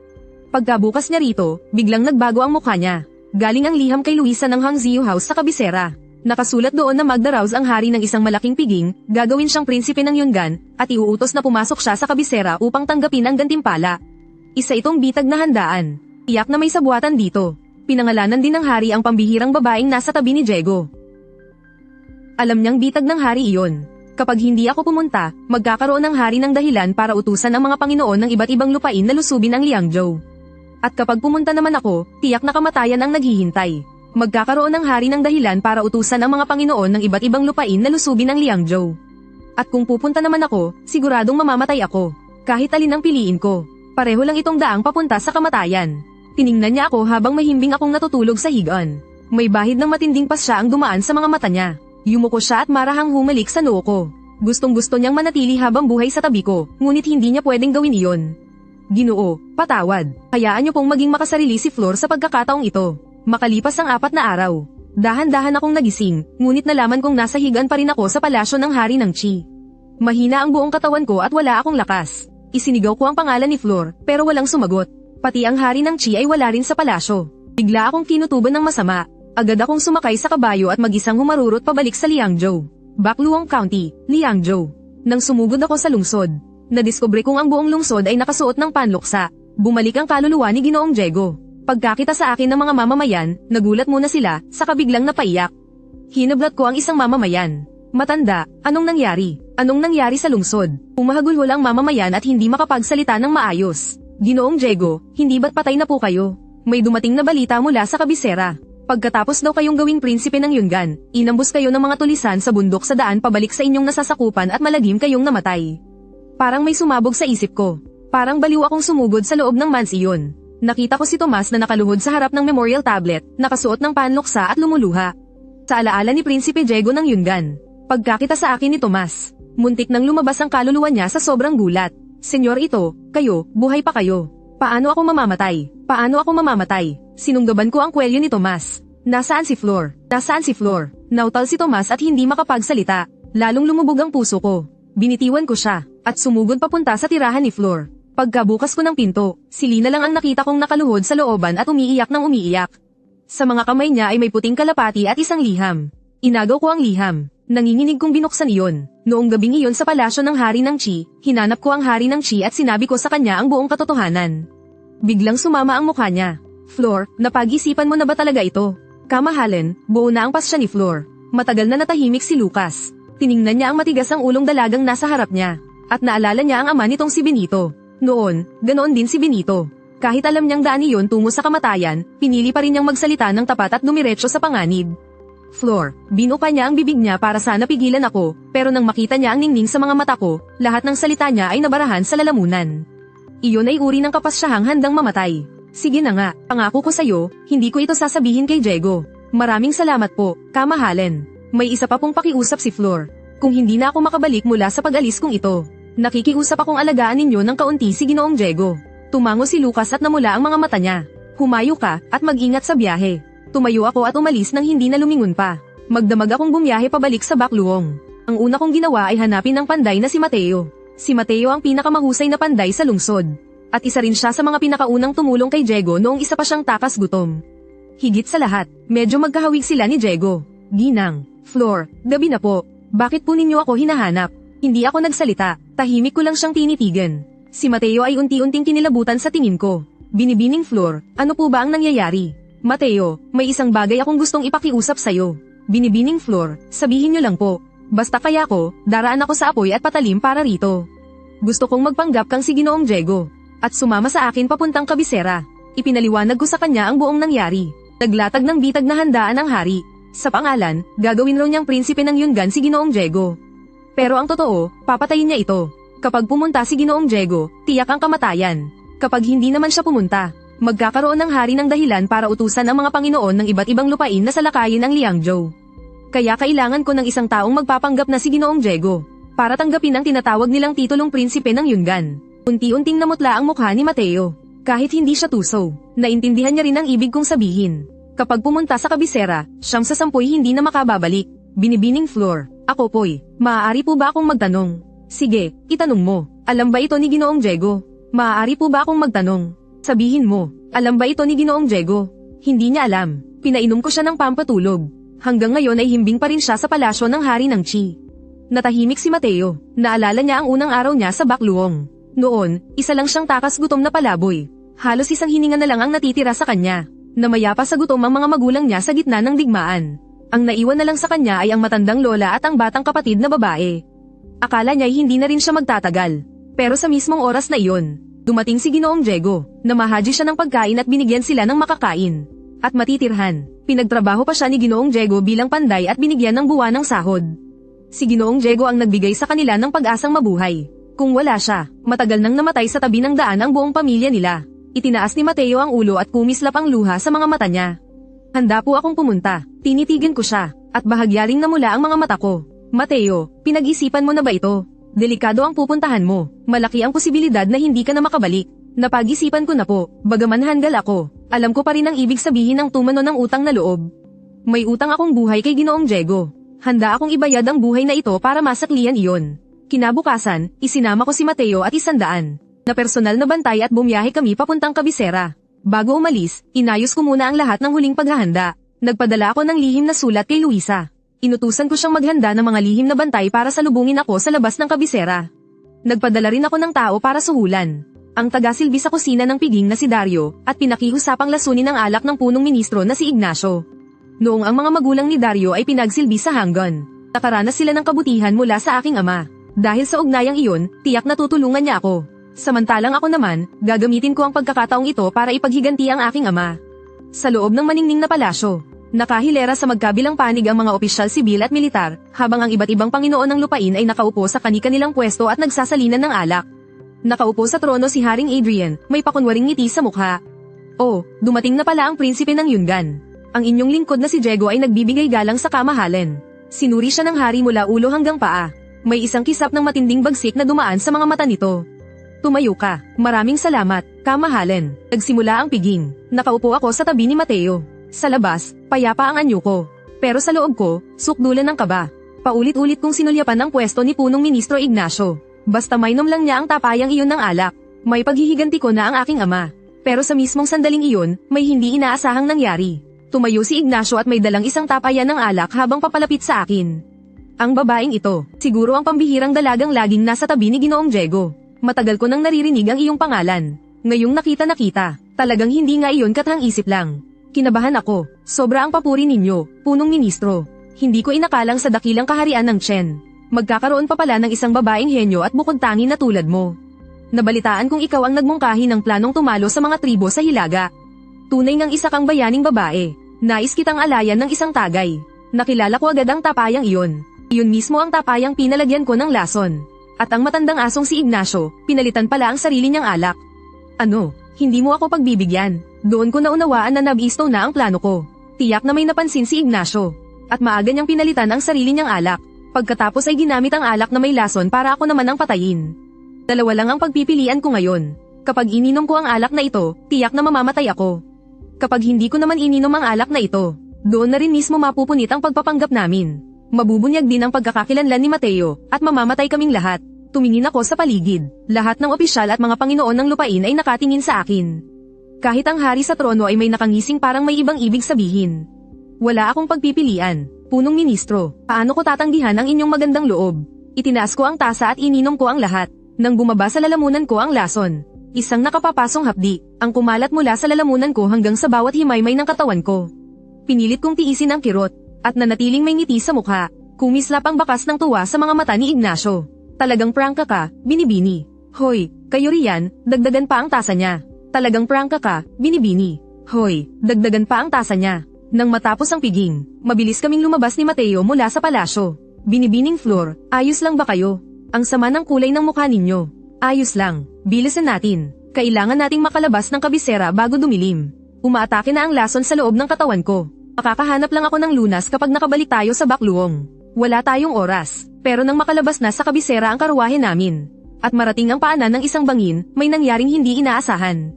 Pagkabukas niya rito, biglang nagbago ang mukha niya. Galing ang liham kay Luisa ng Hangzhou House sa kabisera. Nakasulat doon na magdaraos ang hari ng isang malaking piging, gagawin siyang prinsipe ng Yungan, at iuutos na pumasok siya sa kabisera upang tanggapin ang gantimpala. Isa itong bitag na handaan. Iyak na may sabuatan dito. Pinangalanan din ng hari ang pambihirang babaeng nasa tabi ni Diego. Alam niyang bitag ng hari iyon. Kapag hindi ako pumunta, magkakaroon ng hari ng dahilan para utusan ang mga Panginoon ng iba't ibang lupain na lusubin ang Liangzhou. At kapag pumunta naman ako, tiyak na kamatayan ang naghihintay. Magkakaroon ng hari ng dahilan para utusan ang mga Panginoon ng iba't ibang lupain na lusubin ang Liangzhou. At kung pupunta naman ako, siguradong mamamatay ako. Kahit alin ang piliin ko. Pareho lang itong daang papunta sa kamatayan. Tiningnan niya ako habang mahimbing akong natutulog sa higaan. May bahid ng matinding pasya ang dumaan sa mga mata niya. Yumuko siya at marahang humalik sa noo ko. Gustong-gusto niyang manatili habang buhay sa tabi ko, ngunit hindi niya pwedeng gawin iyon. Ginoo, patawad. Hayaan niyo pong maging makasarili si Flor sa pagkakataong ito. Makalipas ang 4 na araw. Dahan-dahan akong nagising, ngunit nalaman kong nasa higaan pa rin ako sa palasyo ng hari ng Qi. Mahina ang buong katawan ko at wala akong lakas. Isinigaw ko ang pangalan ni Flor, pero walang sumagot. Pati ang hari ng Qi ay wala rin sa palasyo. Bigla akong kinutuban ng masama. Agad akong sumakay sa kabayo at mag-isang humarurot pabalik sa Liangzhou. Bakluong County, Liangzhou. Nang sumugod ako sa lungsod, nadiskubre kong ang buong lungsod ay nakasuot ng panluksa. Bumalik ang kaluluwa ni Ginoong Diego. Pagkakita sa akin ng mga mamamayan, nagulat muna sila, saka biglang napaiyak. Hinablat ko ang isang mamamayan. Matanda, anong nangyari? Anong nangyari sa lungsod? Umahagulhol ang mamamayan at hindi makapagsalita ng maayos. Ginoong Diego, hindi ba't patay na po kayo? May dumating na balita mula sa kabisera. Pagkatapos daw kayong gawing prinsipe ng Yungan, inambus kayo ng mga tulisan sa bundok sa daan pabalik sa inyong nasasakupan at malagim kayong namatay. Parang may sumabog sa isip ko. Parang baliw akong sumugod sa loob ng mansiyon. Nakita ko si Tomas na nakaluhod sa harap ng memorial tablet, nakasuot ng panluksa at lumuluha. Sa alaala ni Prinsipe Diego ng Yungan. Pagkakita sa akin ni Tomas, muntik nang lumabas ang kaluluwa niya sa sobrang gulat. Senyor ito, kayo, buhay pa kayo. Paano ako mamamatay? Paano ako mamamatay? Sinunggaban ko ang kwelyo ni Tomas. Nasaan si Flor? Nasaan si Flor? Nautal si Tomas at hindi makapagsalita. Lalong lumubog ang puso ko. Binitiwan ko siya, at sumugod papunta sa tirahan ni Flor. Pagkabukas ko ng pinto, si Lina lang ang nakita kong nakaluhod sa looban at umiiyak ng umiiyak. Sa mga kamay niya ay may puting kalapati at isang liham. Inagaw ko ang liham. Nanginginig kong binuksan iyon. Noong gabing iyon sa palasyo ng Hari ng Chi, hinanap ko ang Hari ng Chi at sinabi ko sa kanya ang buong katotohanan. Biglang sumama ang mukha niya. Flor, napag-isipan mo na ba talaga ito? Kamahalan, buo na ang pasya ni Flor. Matagal na natahimik si Lucas. Tiningnan niya ang matigas ang ulong dalagang nasa harap niya. At naalala niya ang ama nitong si Benito. Noon, ganoon din si Benito. Kahit alam niyang daan iyon tungo sa kamatayan, pinili pa rin niyang magsalita ng tapat at dumiretso sa panganib. Flor, binuka niya ang bibig niya para sana pigilan ako, pero nang makita niya ang ningning sa mga mata ko, lahat ng salita niya ay nabarahan sa lalamunan. Iyon ay uri ng kapasyahang handang mamatay. Sige na nga, pangako ko sa'yo, hindi ko ito sasabihin kay Diego. Maraming salamat po, kamahalan. May isa pa pong pakiusap si Flor. Kung hindi na ako makabalik mula sa pag-alis kong ito, nakikiusap akong alagaan ninyo ng kaunti si Ginoong Diego. Tumango si Lucas at namula ang mga mata niya. Humayo ka, at mag-ingat sa biyahe. Tumayo ako at umalis nang hindi na lumingon pa. Magdamag akong bumiyahe pabalik sa Bakluong. Ang una kong ginawa ay hanapin ang panday na si Mateo. Si Mateo ang pinakamahusay na panday sa lungsod. At isa rin siya sa mga pinakaunang tumulong kay Diego noong isa pa siyang takas gutom. Higit sa lahat, medyo magkahawig sila ni Diego. Ginang, Flor, gabi na po. Bakit po ninyo ako hinahanap? Hindi ako nagsalita, tahimik ko lang siyang tinitigan. Si Mateo ay unti-unting kinilabutan sa tingin ko. Binibining Flor, ano po ba ang nangyayari? Mateo, may isang bagay akong gustong ipakiusap sa'yo. Binibining Flor, sabihin niyo lang po. Basta kaya ko, daraan ako sa apoy at patalim para rito. Gusto kong magpanggap kang si Ginoong Diego. At sumama sa akin papuntang kabisera. Ipinaliwanag ko sa kanya ang buong nangyari. Naglatag ng bitag na handaan ang hari. Sa pangalan, gagawin raw niyang prinsipe ng Yungan si Ginoong Diego. Pero ang totoo, papatayin niya ito. Kapag pumunta si Ginoong Diego, tiyak ang kamatayan. Kapag hindi naman siya pumunta, magkakaroon ng hari ng dahilan para utusan ang mga Panginoon ng iba't ibang lupain na salakayin ang Liangzhou. Kaya kailangan ko ng isang taong magpapanggap na si Ginoong Diego, para tanggapin ang tinatawag nilang titulong prinsipe ng Yungan. Unti-unting namutla ang mukha ni Mateo. Kahit hindi siya tuso, naintindihan niya rin ang ibig kong sabihin. Kapag pumunta sa kabisera, 9 sa 10 hindi na makababalik. Binibining Flor, ako po'y, maaari po ba akong magtanong? Sige, itanong mo, alam ba ito ni Ginoong Diego? Maaari po ba akong magtanong? Sabihin mo, alam ba ito ni Ginoong Diego? Hindi niya alam, pinainom ko siya ng pampatulog. Hanggang ngayon ay himbing pa rin siya sa palasyo ng Hari ng Chi. Natahimik si Mateo, naalala niya ang unang araw niya sa Bakluong. Noon, isa lang siyang takas gutom na palaboy. Halos isang hininga na lang ang natitira sa kanya. Namayapa sa gutom ang mga magulang niya sa gitna ng digmaan. Ang naiwan na lang sa kanya ay ang matandang lola at ang batang kapatid na babae. Akala niya ay hindi na rin siya magtatagal. Pero sa mismong oras na iyon, dumating si Ginoong Diego, namahaji siya ng pagkain at binigyan sila ng makakain. At matitirhan, pinagtrabaho pa siya ni Ginoong Diego bilang panday at binigyan ng buwan ng sahod. Si Ginoong Diego ang nagbigay sa kanila ng pag-asang mabuhay. Kung wala siya, matagal nang namatay sa tabi ng daan ang buong pamilya nila. Itinaas ni Mateo ang ulo at kumislap ang luha sa mga mata niya. Handa po akong pumunta, tinitigan ko siya, at bahagyaring namula ang mga mata ko. Mateo, pinag-isipan mo na ba ito? Delikado ang pupuntahan mo, malaki ang posibilidad na hindi ka na makabalik. Napag-isipan ko na po, bagaman handal ako, alam ko pa rin ang ibig sabihin ng tumano ng utang na loob. May utang akong buhay kay Ginoong Diego. Handa akong ibayad ang buhay na ito para masaklian iyon. Kinabukasan, isinama ko si Mateo at 100 na personal na bantay at bumiyahe kami papuntang kabisera. Bago umalis, inayos ko muna ang lahat ng huling paghahanda. Nagpadala ako ng lihim na sulat kay Luisa. Inutusan ko siyang maghanda ng mga lihim na bantay para salubungin ako sa labas ng kabisera. Nagpadala rin ako ng tao para suhulan. Ang taga-silbi sa kusina ng piging na si Dario, at pinakihusapang lasunin ng alak ng punong ministro na si Ignacio. Noong ang mga magulang ni Dario ay pinagsilbi sa hanggan, nakaranas sila ng kabutihan mula sa aking ama. Dahil sa ugnayang iyon, tiyak na tutulungan niya ako. Samantalang ako naman, gagamitin ko ang pagkakataong ito para ipaghiganti ang aking ama. Sa loob ng maningning na palasyo, Nakahilera sa magkabilang panig ang mga opisyal sibil at militar, habang ang iba't ibang Panginoon ng lupain ay nakaupo sa kani-kanilang pwesto at nagsasalinan ng alak. Nakaupo sa trono si Haring Adrian, may pakunwaring ngiti sa mukha. Oh, dumating na pala ang prinsipe ng Yungan. Ang inyong lingkod na si Diego ay nagbibigay galang sa kamahalan. Sinuri siya ng hari mula ulo hanggang paa. May isang kisap ng matinding bagsik na dumaan sa mga mata nito. Tumayo ka. Maraming salamat, kamahalan. Nagsimula ang piging. Nakaupo ako sa tabi ni Mateo. Sa labas, payapa ang anyo ko. Pero sa loob ko, sukdulan ng kaba. Paulit-ulit kong sinulyapan ang pwesto ni Punong Ministro Ignacio. Basta mainom lang niya ang tapayang iyon ng alak. May paghihiganti ko na ang aking ama. Pero sa mismong sandaling iyon, may hindi inaasahang nangyari. Tumayo si Ignacio at may dalang isang tapayan ng alak habang papalapit sa akin. Ang babaeng ito, siguro ang pambihirang dalagang laging nasa tabi ni Ginoong Diego. Matagal ko nang naririnig ang iyong pangalan. Ngayong nakita, talagang hindi nga iyon kathang-isip lang. Kinabahan ako, sobra ang papuri ninyo, Punong Ministro. Hindi ko inakalang sa dakilang kaharian ng Chen. Magkakaroon pa pala ng isang babaeng henyo at bukod tangi na tulad mo. Nabalitaan kong ikaw ang nagmungkahi ng planong tumalo sa mga tribo sa Hilaga. Tunay ngang isa kang bayaning babae. Nais kitang alayan ng isang tagay. Nakilala ko agad ang tapayang iyon. Iyon mismo ang tapayang pinalagyan ko ng lason. At ang matandang asong si Ignacio, pinalitan pala ang sarili niyang alak. Ano, hindi mo ako pagbibigyan? Doon ko naunawaan na nabisto na ang plano ko. Tiyak na may napansin si Ignacio. At maaga niyang pinalitan ang sarili niyang alak. Pagkatapos ay ginamit ang alak na may lason para ako naman ang patayin. Dalawa lang ang pagpipilian ko ngayon. Kapag ininom ko ang alak na ito, tiyak na mamamatay ako. Kapag hindi ko naman ininom ang alak na ito, doon na rin mismo mapupunit ang pagpapanggap namin. Mabubunyag din ang pagkakakilanlan ni Mateo, at mamamatay kaming lahat. Tumingin ako sa paligid. Lahat ng opisyal at mga Panginoon ng lupain ay nakatingin sa akin. Kahit ang hari sa trono ay may nakangising parang may ibang ibig sabihin. Wala akong pagpipilian. Punong Ministro, paano ko tatanggihan ang inyong magandang loob? Itinaas ko ang tasa at ininom ko ang lahat. Nang bumaba sa lalamunan ko ang lason. Isang nakapapasong hapdi, ang kumalat mula sa lalamunan ko hanggang sa bawat himaymay ng katawan ko. Pinilit kong tiisin ang kirot, at nanatiling may ngiti sa mukha. Kumislap ang bakas ng tuwa sa mga mata ni Ignacio. Talagang prangka ka, binibini. Hoy, kayo riyan, dagdagan pa ang tasa niya. Talagang prangka ka, binibini. Hoy, dagdagan pa ang tasa niya. Nang matapos ang piging, mabilis kaming lumabas ni Mateo mula sa palasyo. Binibining Flor, ayos lang ba kayo? Ang sama ng kulay ng mukha ninyo. Ayos lang, bilisan natin. Kailangan nating makalabas ng kabisera bago dumilim. Umaatake na ang lason sa loob ng katawan ko. Makakahanap lang ako ng lunas kapag nakabalik tayo sa bakluong. Wala tayong oras, pero nang makalabas na sa kabisera ang karuwahe namin, at marating ang paanan ng isang bangin, may nangyaring hindi inaasahan.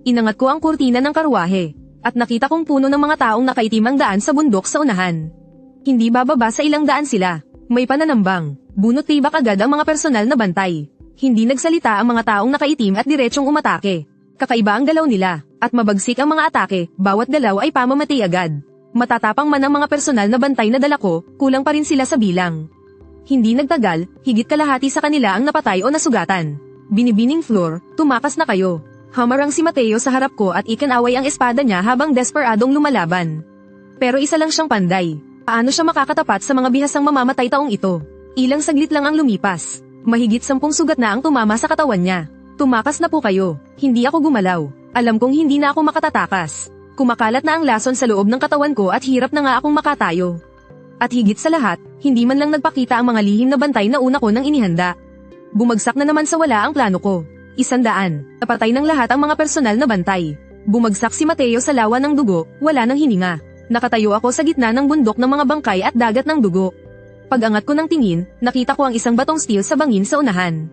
Inangat ko ang kurtina ng karuwahe, at nakita kong puno ng mga taong nakaitim ang daan sa bundok sa unahan. Hindi bababa sa ilang daan sila. May pananambang, bunot tibak agad ang mga personal na bantay. Hindi nagsalita ang mga taong nakaitim at diretsyong umatake. Kakaiba ang galaw nila, at mabagsik ang mga atake, bawat galaw ay pamamatay agad. Matatapang man ang mga personal na bantay na dala ko, kulang pa rin sila sa bilang. Hindi nagtagal, higit kalahati sa kanila ang napatay o nasugatan. Binibining Flor, tumakas na kayo. Hamarang si Mateo sa harap ko at ikanaway ang espada niya habang desperadong lumalaban. Pero isa lang siyang panday. Paano siya makakatapat sa mga bihasang mamamatay taong ito? Ilang saglit lang ang lumipas. Mahigit 10 sugat na ang tumama sa katawan niya. Tumakas na po kayo. Hindi ako gumalaw. Alam kong hindi na ako makatatakas. Kumakalat na ang lason sa loob ng katawan ko at hirap na nga akong makatayo. At higit sa lahat, hindi man lang nagpakita ang mga lihim na bantay na una ko nang inihanda. Bumagsak na naman sa wala ang plano ko. 100. Napatay ng lahat ang mga personal na bantay. Bumagsak si Mateo sa lawa ng dugo, wala nang hininga. Nakatayo ako sa gitna ng bundok ng mga bangkay at dagat ng dugo. Pag-angat ko ng tingin, nakita ko ang isang batong steel sa bangin sa unahan.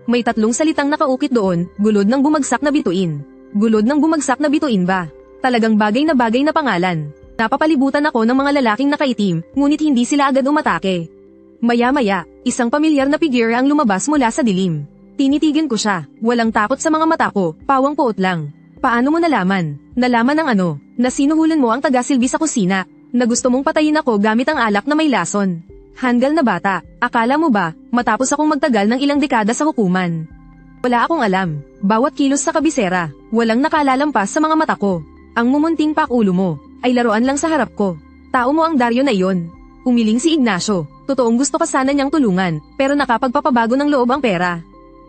May 3 salitang nakaukit doon, gulod ng bumagsak na bituin. Gulod ng bumagsak na bituin ba? Talagang bagay na pangalan. Napapalibutan ako ng mga lalaking nakaitim, ngunit hindi sila agad umatake. Maya-maya, isang pamilyar na figure ang lumabas mula sa dilim. Tinitigin ko siya, walang takot sa mga mata ko, pawang puot lang. Paano mo nalaman? Nalaman ng ano? Na sinuhulan mo ang taga-silbi sa kusina, na gusto mong patayin ako gamit ang alak na may lason. Handgal na bata, akala mo ba, matapos akong magtagal ng ilang dekada sa hukuman? Wala akong alam, bawat kilos sa kabisera, walang nakalalampas sa mga mata ko. Ang mumunting pakulo mo, ay laruan lang sa harap ko. Tao mo ang Dario na iyon. Umiling si Ignacio, totoong gusto ka sana niyang tulungan, pero nakapagpapabago ng loob ang pera.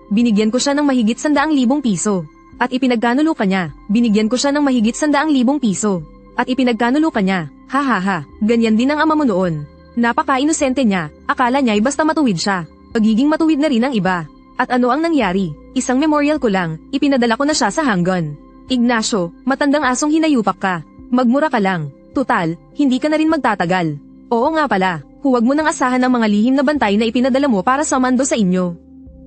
Binigyan ko siya ng mahigit 100,000 piso. At ipinagkanulo ka niya, binigyan ko siya ng mahigit 100,000 piso. At ipinagkanulo ka niya. Hahaha, ganyan din ang ama mo noon. Napaka-inosente niya, akala niya'y basta matuwid siya. Magiging matuwid na rin ang iba. At ano ang nangyari? Isang memorial ko lang, ipinadala ko na siya sa hanggan. Ignacio, matandang asong hinayupak ka. Magmura ka lang. Tutal, hindi ka na rin magtatagal. Oo nga pala, huwag mo nang asahan ang mga lihim na bantay na ipinadala mo para sumando sa inyo.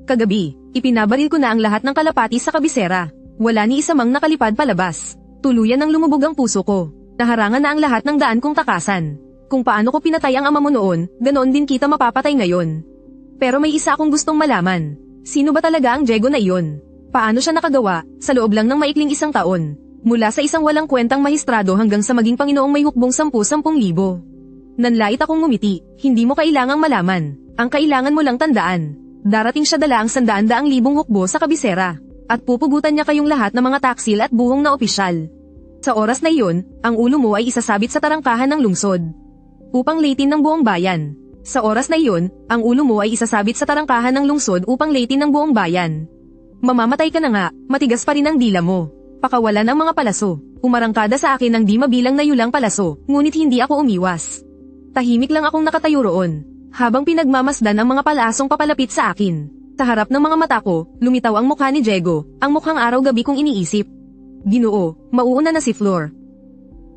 Kagabi, ipinabaril ko na ang lahat ng kalapati sa kabisera. Wala ni isa mang nakalipad palabas. Tuluyan nang lumubog ang puso ko. Naharangan na ang lahat ng daan kong takasan. Kung paano ko pinatay ang ama mo noon, ganoon din kita mapapatay ngayon. Pero may isa akong gustong malaman. Sino ba talaga ang Diego na iyon? Paano siya nakagawa, sa loob lang ng maikling isang taon? Mula sa isang walang kwentang mahistrado hanggang sa maging Panginoong may hukbong 10,000 libo. Nanlait akong ngumiti, hindi mo kailangang malaman. Ang kailangan mo lang tandaan. Darating siya dala ang 100,000 hukbo sa kabisera. At pupugutan niya kayong lahat ng mga taksil at buhong na opisyal. Sa oras na iyon, ang ulo mo ay isasabit sa tarangkahan ng lungsod. Upang litin ng buong bayan. Sa oras na iyon, ang ulo mo ay isasabit sa tarangkahan ng lungsod upang litin ng buong bayan. Mamamatay ka na nga, matigas pa rin ang dila mo. Pakawalan ang mga palaso. Umarangkada sa akin ng di mabilang na yulang palaso, ngunit hindi ako umiwas. Tahimik lang akong nakatayo roon, habang pinagmamasdan ang mga palasong papalapit sa akin. Sa harap ng mga mata ko, lumitaw ang mukha ni Diego, ang mukhang araw-gabi kong iniisip. Ginoo, mauuna na si Flor.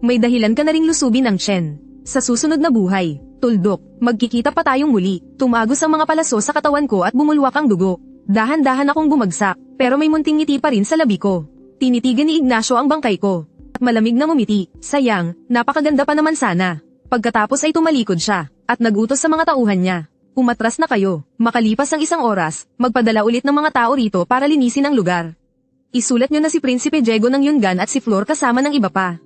May dahilan ka na ring lusubin ang Chen. Sa susunod na buhay, tuldok, magkikita pa tayong muli. Tumagos ang mga palaso sa katawan ko at bumulwak ang dugo. Dahan-dahan akong bumagsak, pero may munting ngiti pa rin sa labi ko. Tinitigan ni Ignacio ang bangkay ko. At malamig na ngumiti, sayang, napakaganda pa naman sana. Pagkatapos ay tumalikod siya, at nagutos sa mga tauhan niya. Umatras na kayo. Makalipas ang isang oras, magpadala ulit ng mga tao rito para linisin ang lugar. Isulat niyo na si Prinsipe Diego ng Yungan at si Flor kasama ng iba pa.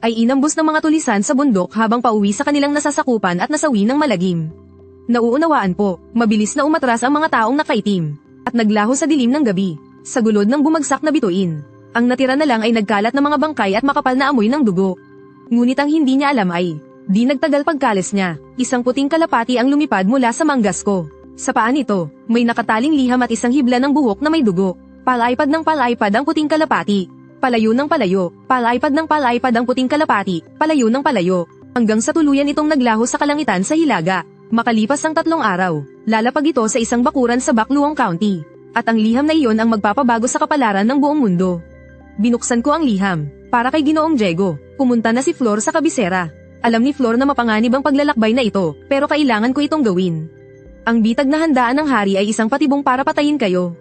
Ay inambos ng mga tulisan sa bundok habang pauwi sa kanilang nasasakupan at nasawi ng malagim. Nauunawaan po, mabilis na umatras ang mga taong nakaitim, at naglaho sa dilim ng gabi, sa gulod ng bumagsak na bituin. Ang natira na lang ay nagkalat na mga bangkay at makapal na amoy ng dugo. Ngunit ang hindi niya alam ay, di nagtagal pagkalis niya, isang puting kalapati ang lumipad mula sa manggas ko. Sa paa nito, may nakataling liham at isang hibla ng buhok na may dugo. Palaypad ng palaypad ang puting kalapati. Palayo ng palayo, palaypad ng palaypad ang puting kalapati, palayo ng palayo, hanggang sa tuluyan itong naglaho sa kalangitan sa hilaga. Makalipas ang 3 araw, lalapag ito sa isang bakuran sa Bacluang County. At ang liham na iyon ang magpapabago sa kapalaran ng buong mundo. Binuksan ko ang liham, para kay Ginoong Diego. Pumunta na si Flor sa kabisera. Alam ni Flor na mapanganib ang paglalakbay na ito, pero kailangan ko itong gawin. Ang bitag na handaan ng hari ay isang patibong para patayin kayo.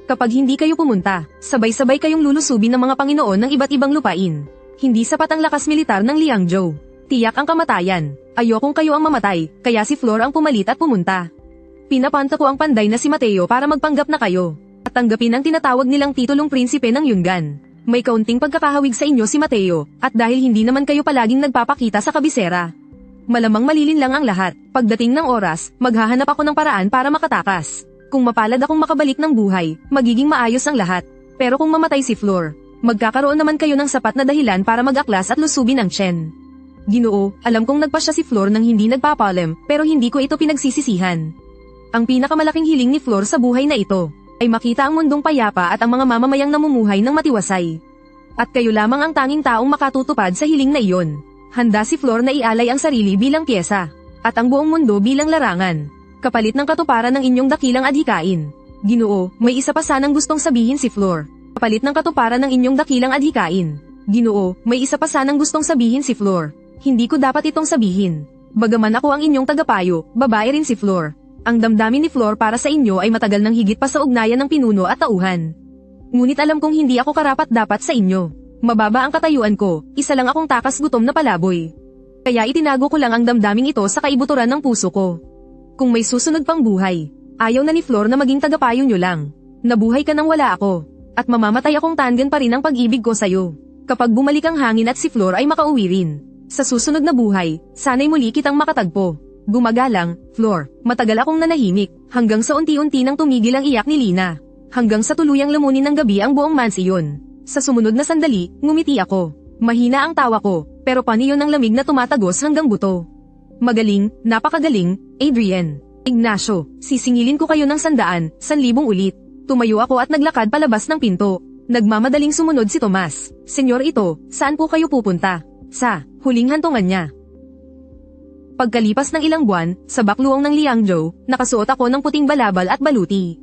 Kapag hindi kayo pumunta, sabay-sabay kayong lulusubin ng mga Panginoon ng iba't ibang lupain. Hindi sapat ang lakas militar ng Liangzhou. Tiyak ang kamatayan. Ayokong kayo ang mamatay, kaya si Flor ang pumalit at pumunta. Pinapanta ko ang panday na si Mateo para magpanggap na kayo. At tanggapin ang tinatawag nilang titulong prinsipe ng Yungan. May kaunting pagkakahawig sa inyo si Mateo, at dahil hindi naman kayo palaging nagpapakita sa kabisera. Malamang malilin lang ang lahat. Pagdating ng oras, maghahanap ako ng paraan para makatakas. Kung mapalad akong makabalik ng buhay, magiging maayos ang lahat. Pero kung mamatay si Flor, magkakaroon naman kayo ng sapat na dahilan para mag-aklas at lusubin ang Chen. Ginoo, alam kong nagpasya si Flor nang hindi nagpapaalam, pero hindi ko ito pinagsisisihan. Ang pinakamalaking hiling ni Flor sa buhay na ito, ay makita ang mundong payapa at ang mga mamamayang namumuhay ng matiwasay. At kayo lamang ang tanging taong makatutupad sa hiling na iyon. Handa si Flor na ialay ang sarili bilang pyesa, at ang buong mundo bilang larangan. Kapalit ng katuparan ng inyong dakilang adhikain. Ginoo, may isa pa sanang gustong sabihin si Flor. Kapalit ng katuparan ng inyong dakilang adhikain. Ginoo, may isa pa sanang gustong sabihin si Flor. Hindi ko dapat itong sabihin. Bagaman ako ang inyong tagapayo, babae rin si Flor. Ang damdamin ni Flor para sa inyo ay matagal nang higit pa sa ugnayan ng pinuno at tauhan. Ngunit alam kong hindi ako karapat-dapat sa inyo. Mababa ang katayuan ko, isa lang akong takas gutom na palaboy. Kaya itinago ko lang ang damdaming ito sa kaibuturan ng puso ko. Kung may susunod pang buhay, ayaw na ni Flor na maging tagapayo nyo lang. Nabuhay ka nang wala ako, at mamamatay akong tanggan pa rin ang pag-ibig ko sa'yo. Kapag bumalik ang hangin at si Flor ay makauwi rin. Sa susunod na buhay, sana'y muli kitang makatagpo. Gumagalang, Flor, matagal akong nanahimik, hanggang sa unti-unti nang tumigil ang iyak ni Lina. Hanggang sa tuluyang lamunin ng gabi ang buong mansiyon. Sa sumunod na sandali, ngumiti ako. Mahina ang tawa ko, pero paniyo ng lamig na tumatagos hanggang buto. Magaling, napakagaling, Adrian. Ignacio, sisingilin ko kayo ng 100,000 ulit. Tumayo ako at naglakad palabas ng pinto. Nagmamadaling sumunod si Tomas. Senyor ito, saan po kayo pupunta? Sa huling hantungan niya. Pagkalipas ng ilang buwan, sa bakluang ng Liangzhou, nakasuot ako ng puting balabal at baluti.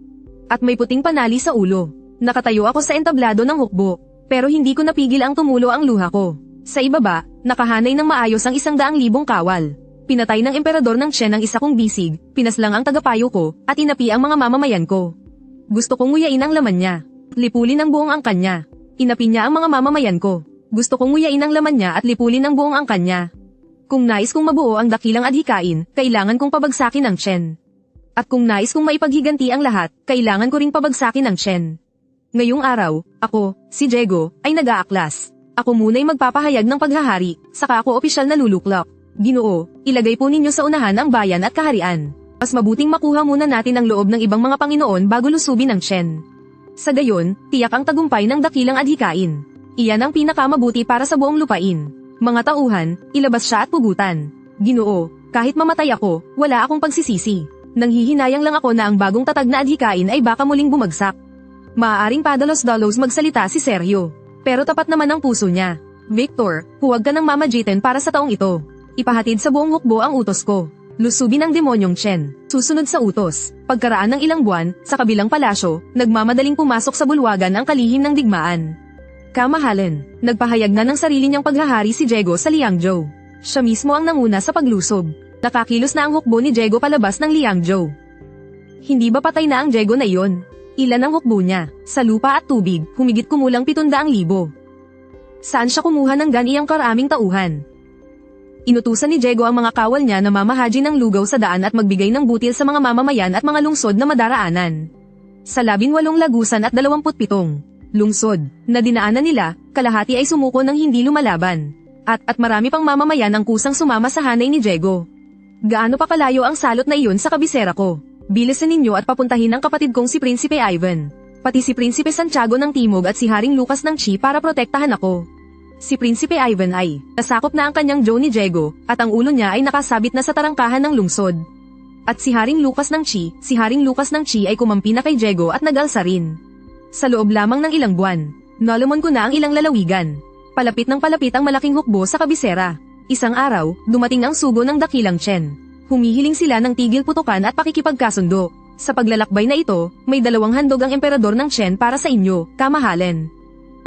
At may puting panali sa ulo. Nakatayo ako sa entablado ng hukbo, pero hindi ko napigil ang tumulo ang luha ko. Sa ibaba, nakahanay ng maayos ang 100,000 kawal. Pinatay ng emperador ng Chen ang isa kong bisig, pinaslang ang tagapayo ko, at inapi ang mga mamamayan ko. Gusto kong nguyain ang laman niya. Lipulin ang buong angkan niya. Inapi niya ang mga mamamayan ko. Gusto kong nguyain ang laman niya at lipulin ang buong angkan niya. Kung nais kong mabuo ang dakilang adhikain, kailangan kong pabagsakin ang Chen. At kung nais kong maipaghiganti ang lahat, kailangan ko ring pabagsakin ang Chen. Ngayong araw, ako, si Diego, ay nag-aaklas. Ako muna'y magpapahayag ng paghahari, saka ako opisyal na luluklok. Ginoo, ilagay po ninyo sa unahan ang bayan at kaharian. Mas mabuting makuha muna natin ang loob ng ibang mga Panginoon bago lusubin ang Chen. Sa gayon, tiyak ang tagumpay ng dakilang adhikain. Iyan ang pinakamabuti para sa buong lupain. Mga tauhan, ilabas siya at pugutan. Ginoo, kahit mamatay ako, wala akong pagsisisi. Nanghihinayang lang ako na ang bagong tatag na adhikain ay baka muling bumagsak. Maaaring padalos-dalos magsalita si Sergio. Pero tapat naman ang puso niya. Victor, huwag ka nang mamagitin para sa taong ito. Ipahatid sa buong hukbo ang utos ko. Lusubin ang demonyong Chen. Susunod sa utos. Pagkaraan ng ilang buwan, sa kabilang palasyo, nagmamadaling pumasok sa bulwagan ang kalihim ng digmaan. Kamahalan, nagpahayag na ng sarili niyang paghahari si Diego sa Liangzhou. Siya mismo ang nanguna sa paglusob. Nakakilos na ang hukbo ni Diego palabas ng Liangzhou. Hindi ba patay na ang Diego na iyon? Ilan ang hukbo niya? Sa lupa at tubig, humigit kumulang 700,000. Saan siya kumuha ng ganiyang karaming tauhan? Inutusan ni Diego ang mga kawal niya na mamahaji ng lugaw sa daan at magbigay ng butil sa mga mamamayan at mga lungsod na madaraanan. Sa 18 lagusan at 27 lungsod na dinaanan nila, kalahati ay sumuko ng hindi lumalaban. At marami pang mamamayan ang kusang sumama sa hanay ni Diego. Gaano pa kalayo ang salot na iyon sa kabisera ko? Bilisan ninyo at papuntahin ang kapatid kong si Prinsipe Ivan. Pati si Prinsipe Santiago ng Timog at si Haring Lucas ng Qi para protektahan ako. Si Prinsipe Ivan ay nasakop na ang kanyang jaw ni Diego, at ang ulo niya ay nakasabit na sa tarangkahan ng lungsod. At si Haring Lucas ng Qi ay kumampi na kay Diego at nag-alsa rin. Sa loob lamang ng ilang buwan, nalamon ko na ang ilang lalawigan. Palapit ng palapit ang malaking hukbo sa kabisera. Isang araw, dumating ang sugo ng dakilang Chen. Humihiling sila ng tigil putukan at pakikipagkasundo. Sa paglalakbay na ito, may 2 handog ang emperador ng Chen para sa inyo, kamahalan.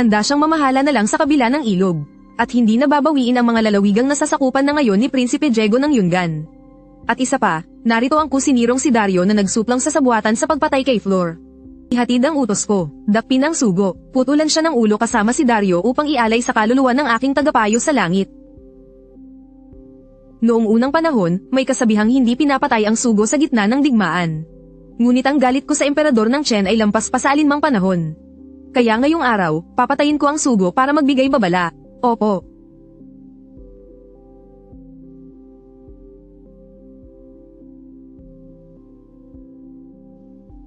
Handa siyang mamahala na lang sa kabila ng ilog. At hindi nababawiin ang mga lalawigang nasasakupan na ngayon ni Prinsipe Diego ng Yungan. At isa pa, narito ang kusinirong si Dario na nagsuplang sa sabuatan sa pagpatay kay Flor. Ihatid ang utos ko, dakpin ang sugo, putulan siya ng ulo kasama si Dario upang ialay sa kaluluwa ng aking tagapayo sa langit. Noong unang panahon, may kasabihang hindi pinapatay ang sugo sa gitna ng digmaan. Ngunit ang galit ko sa emperador ng Chen ay lampas pa sa alinmang panahon. Kaya ngayong araw, papatayin ko ang sugo para magbigay babala. Opo.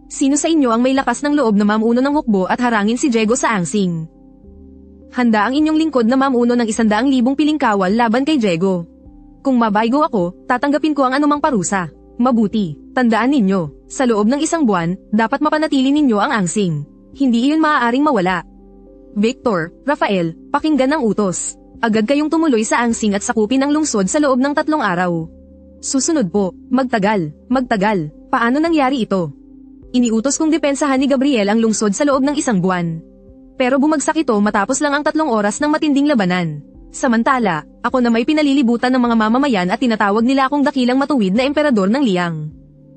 Sino sa inyo ang may lakas ng loob na mamuno ng hukbo at harangin si Diego sa angsing? Handa ang inyong lingkod na mamuno ng 100,000 piling kawal laban kay Diego. Kung mabaygo ako, tatanggapin ko ang anumang parusa. Mabuti, tandaan ninyo, sa loob ng 1 buwan, dapat mapanatili ninyo ang angsing. Hindi iyon maaaring mawala. Victor, Rafael, pakinggan ang utos. Agad kayong tumuloy sa angsing at sakupin ang lungsod sa loob ng 3 araw. Susunod po, magtagal. Paano nangyari ito? Iniutos kong depensahan ni Gabriel ang lungsod sa loob ng 1 buwan. Pero bumagsak ito matapos lang ang 3 oras ng matinding labanan. Samantala, ako na may pinalilibutan ng mga mamamayan at tinatawag nila akong dakilang matuwid na emperador ng Liang.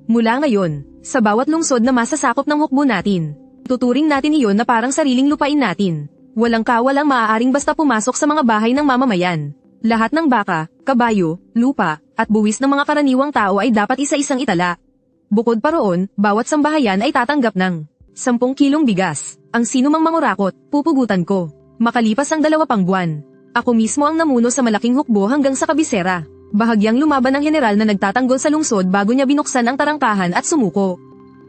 Mula ngayon, sa bawat lungsod na masasakop ng hukbo natin, tuturing natin iyon na parang sariling lupain natin. Walang kawal ang maaaring basta pumasok sa mga bahay ng mamamayan. Lahat ng baka, kabayo, lupa, at buwis ng mga karaniwang tao ay dapat isa-isang itala. Bukod pa roon, bawat sambahayan ay tatanggap ng 10 kilong bigas. Ang sino mang mangurakot, pupugutan ko. Makalipas ang 2 pang buwan, ako mismo ang namuno sa malaking hukbo hanggang sa kabisera. Bahagyang lumaban ang general na nagtatanggol sa lungsod bago niya binuksan ang tarangkahan at sumuko.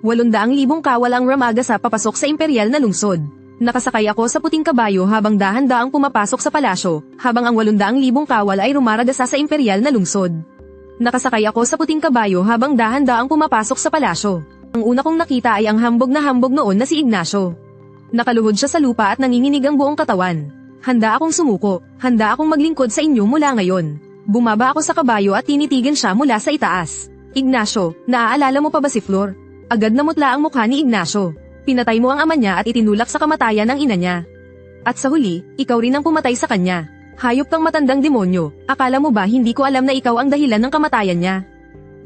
800,000 kawal ang ramagasa papasok sa imperial na lungsod. Nakasakay ako sa puting kabayo habang dahan-daang pumapasok sa palasyo, habang ang 800,000 kawal ay rumaragasa sa imperial na lungsod. Nakasakay ako sa puting kabayo habang dahan-daang pumapasok sa palasyo. Ang una kong nakita ay ang hambog na hambog noon na si Ignacio. Nakaluhod siya sa lupa at nanginginig ang buong katawan. Handa akong sumuko, handa akong maglingkod sa inyo mula ngayon. Bumaba ako sa kabayo at tinitigan siya mula sa itaas. Ignacio, naaalala mo pa ba si Flor? Agad namutla ang mukha ni Ignacio. Pinatay mo ang ama niya at itinulak sa kamatayan ang ina niya. At sa huli, ikaw rin ang pumatay sa kanya. Hayop kang matandang demonyo, akala mo ba hindi ko alam na ikaw ang dahilan ng kamatayan niya?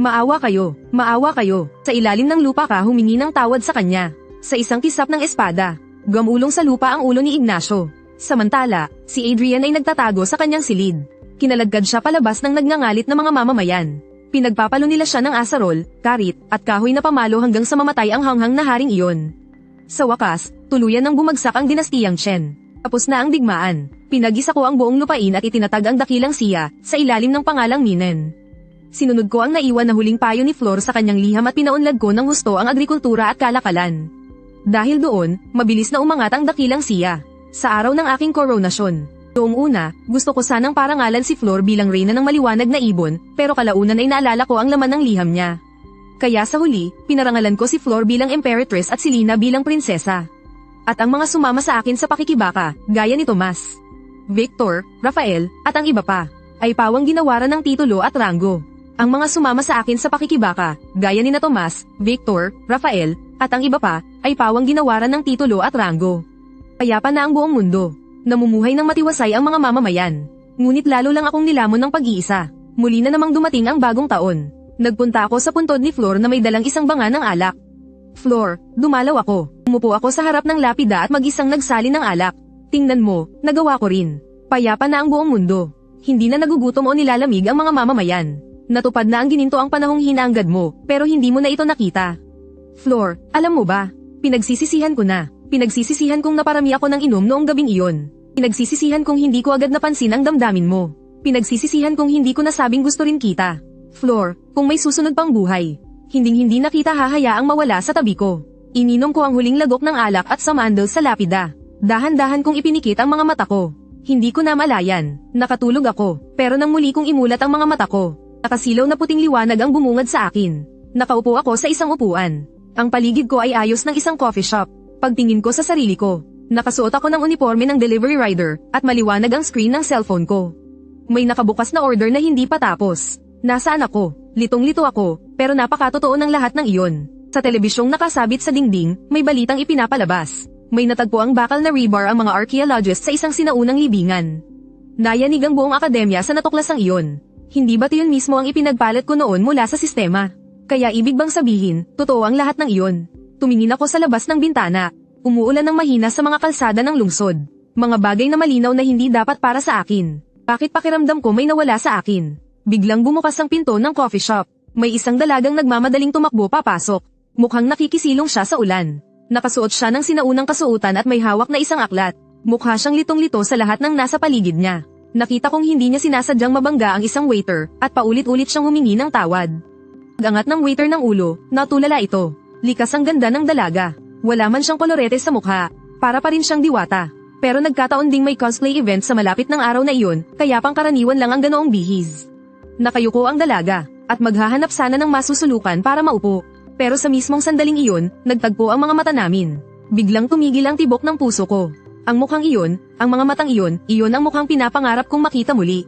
Maawa kayo, maawa kayo. Sa ilalim ng lupa ka humingi ng tawad sa kanya. Sa isang kisap ng espada, gamulong sa lupa ang ulo ni Ignacio. Samantala, si Adrian ay nagtatago sa kanyang silid. Kinalagkad siya palabas ng nagngangalit na mga mamamayan. Pinagpapalo nila siya ng asarol, karit, at kahoy na pamalo hanggang sa mamatay ang hanghang na haring iyon. Sa wakas, tuluyan nang bumagsak ang dinastiyang Chen. Tapos na ang digmaan. Pinag-isa ko ang buong lupain at itinatag ang dakilang siya sa ilalim ng pangalang Minen. Sinunod ko ang naiwan na huling payo ni Flor sa kanyang liham at pinaunlad ko ng husto ang agrikultura at kalakalan. Dahil doon, mabilis na umangat ang dakilang siya. Sa araw ng aking koronasyon. Noong una, gusto ko sanang parangalan si Flor bilang reyna ng maliwanag na ibon, pero kalaunan ay naalala ko ang laman ng liham niya. Kaya sa huli, pinarangalan ko si Flor bilang Emperatress at si Lina bilang prinsesa. At ang mga sumama sa akin sa pakikibaka, gaya ni Tomas, Victor, Rafael, at ang iba pa, ay pawang ginawaran ng titulo at ranggo. Ang mga sumama sa akin sa pakikibaka, gaya ni na Tomas, Victor, Rafael, at ang iba pa, ay pawang ginawaran ng titulo at ranggo. Payapa na ang buong mundo. Namumuhay ng matiwasay ang mga mamamayan. Ngunit lalo lang akong nilamon ng pag-iisa. Muli na namang dumating ang bagong taon. Nagpunta ako sa puntod ni Flor na may dalang isang banga ng alak. Flor, dumalaw ako. Umupo ako sa harap ng lapida at mag-isang nagsali ng alak. Tingnan mo, nagawa ko rin. Payapa na ang buong mundo. Hindi na nagugutom o nilalamig ang mga mamamayan. Natupad na ang gininto ang panahong hinaanggad mo, pero hindi mo na ito nakita. Flor, alam mo ba? Pinagsisisihan ko na. Pinagsisisihan kong naparami ako ng inom noong gabing iyon. Pinagsisisihan kong hindi ko agad napansin ang damdamin mo. Pinagsisisihan kong hindi ko nasabing gusto rin kita. Flor, kung may susunod pang buhay, hinding-hindi na kita hahayaang mawala sa tabi ko. Ininom ko ang huling lagok ng alak at samandal sa lapida. Dahan-dahan kong ipinikit ang mga mata ko. Hindi ko na malayan. Nakatulog ako, pero nang muli kong imulat ang mga mata ko, nakasilaw na puting liwanag ang bumungad sa akin. Nakaupo ako sa isang upuan. Ang paligid ko ay ayos ng isang coffee shop. Pagtingin ko sa sarili ko, nakasuot ako ng uniforme ng delivery rider, at maliwanag ang screen ng cellphone ko. May nakabukas na order na hindi pa tapos. Nasaan ako? Litong-lito ako, pero napakatotoo ng lahat ng iyon. Sa telebisyong nakasabit sa dingding, may balitang ipinapalabas. May natagpo ang bakal na rebar ang mga archaeologists sa isang sinaunang libingan. Nayanig ang buong akademya sa natuklasang iyon. Hindi ba iyon mismo ang ipinagpalat ko noon mula sa sistema? Kaya ibig bang sabihin, totoo ang lahat ng iyon? Tumingin ako sa labas ng bintana. Umuulan ng mahina sa mga kalsada ng lungsod. Mga bagay na malinaw na hindi dapat para sa akin. Bakit pakiramdam ko may nawala sa akin? Biglang bumukas ang pinto ng coffee shop. May isang dalagang nagmamadaling tumakbo papasok. Mukhang nakikisilong siya sa ulan. Nakasuot siya ng sinaunang kasuotan at may hawak na isang aklat. Mukha siyang litong-lito sa lahat ng nasa paligid niya. Nakita kong hindi niya sinasadyang mabangga ang isang waiter at paulit-ulit siyang humingi ng tawad. Pag-angat ng waiter ng ulo, natulala ito. Likas ang ganda ng dalaga. Wala man siyang kolorete sa mukha. Para pa rin siyang diwata. Pero nagkataon ding may cosplay event sa malapit ng araw na iyon, kaya pangkaraniwan lang ang ganoong bihis. Nakayuko ang dalaga, at maghahanap sana ng masusulukan para maupo. Pero sa mismong sandaling iyon, nagtagpo ang mga mata namin. Biglang tumigil ang tibok ng puso ko. Ang mukhang iyon, ang mga matang iyon ang mukhang pinapangarap kong makita muli.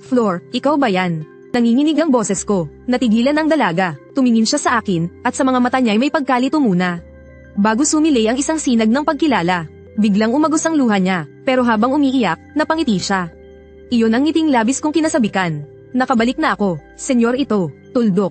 Flor, ikaw ba yan? Nanginginig ang boses ko. Natigilan ang dalaga. Tumingin siya sa akin, at sa mga mata niya ay may pagkalito muna. Bago sumilay ang isang sinag ng pagkilala. Biglang umagos ang luha niya, pero habang umiiyak, napangiti siya. Iyon ang ngiting labis kong kinasabikan. Nakabalik na ako, senyor ito, tuldok.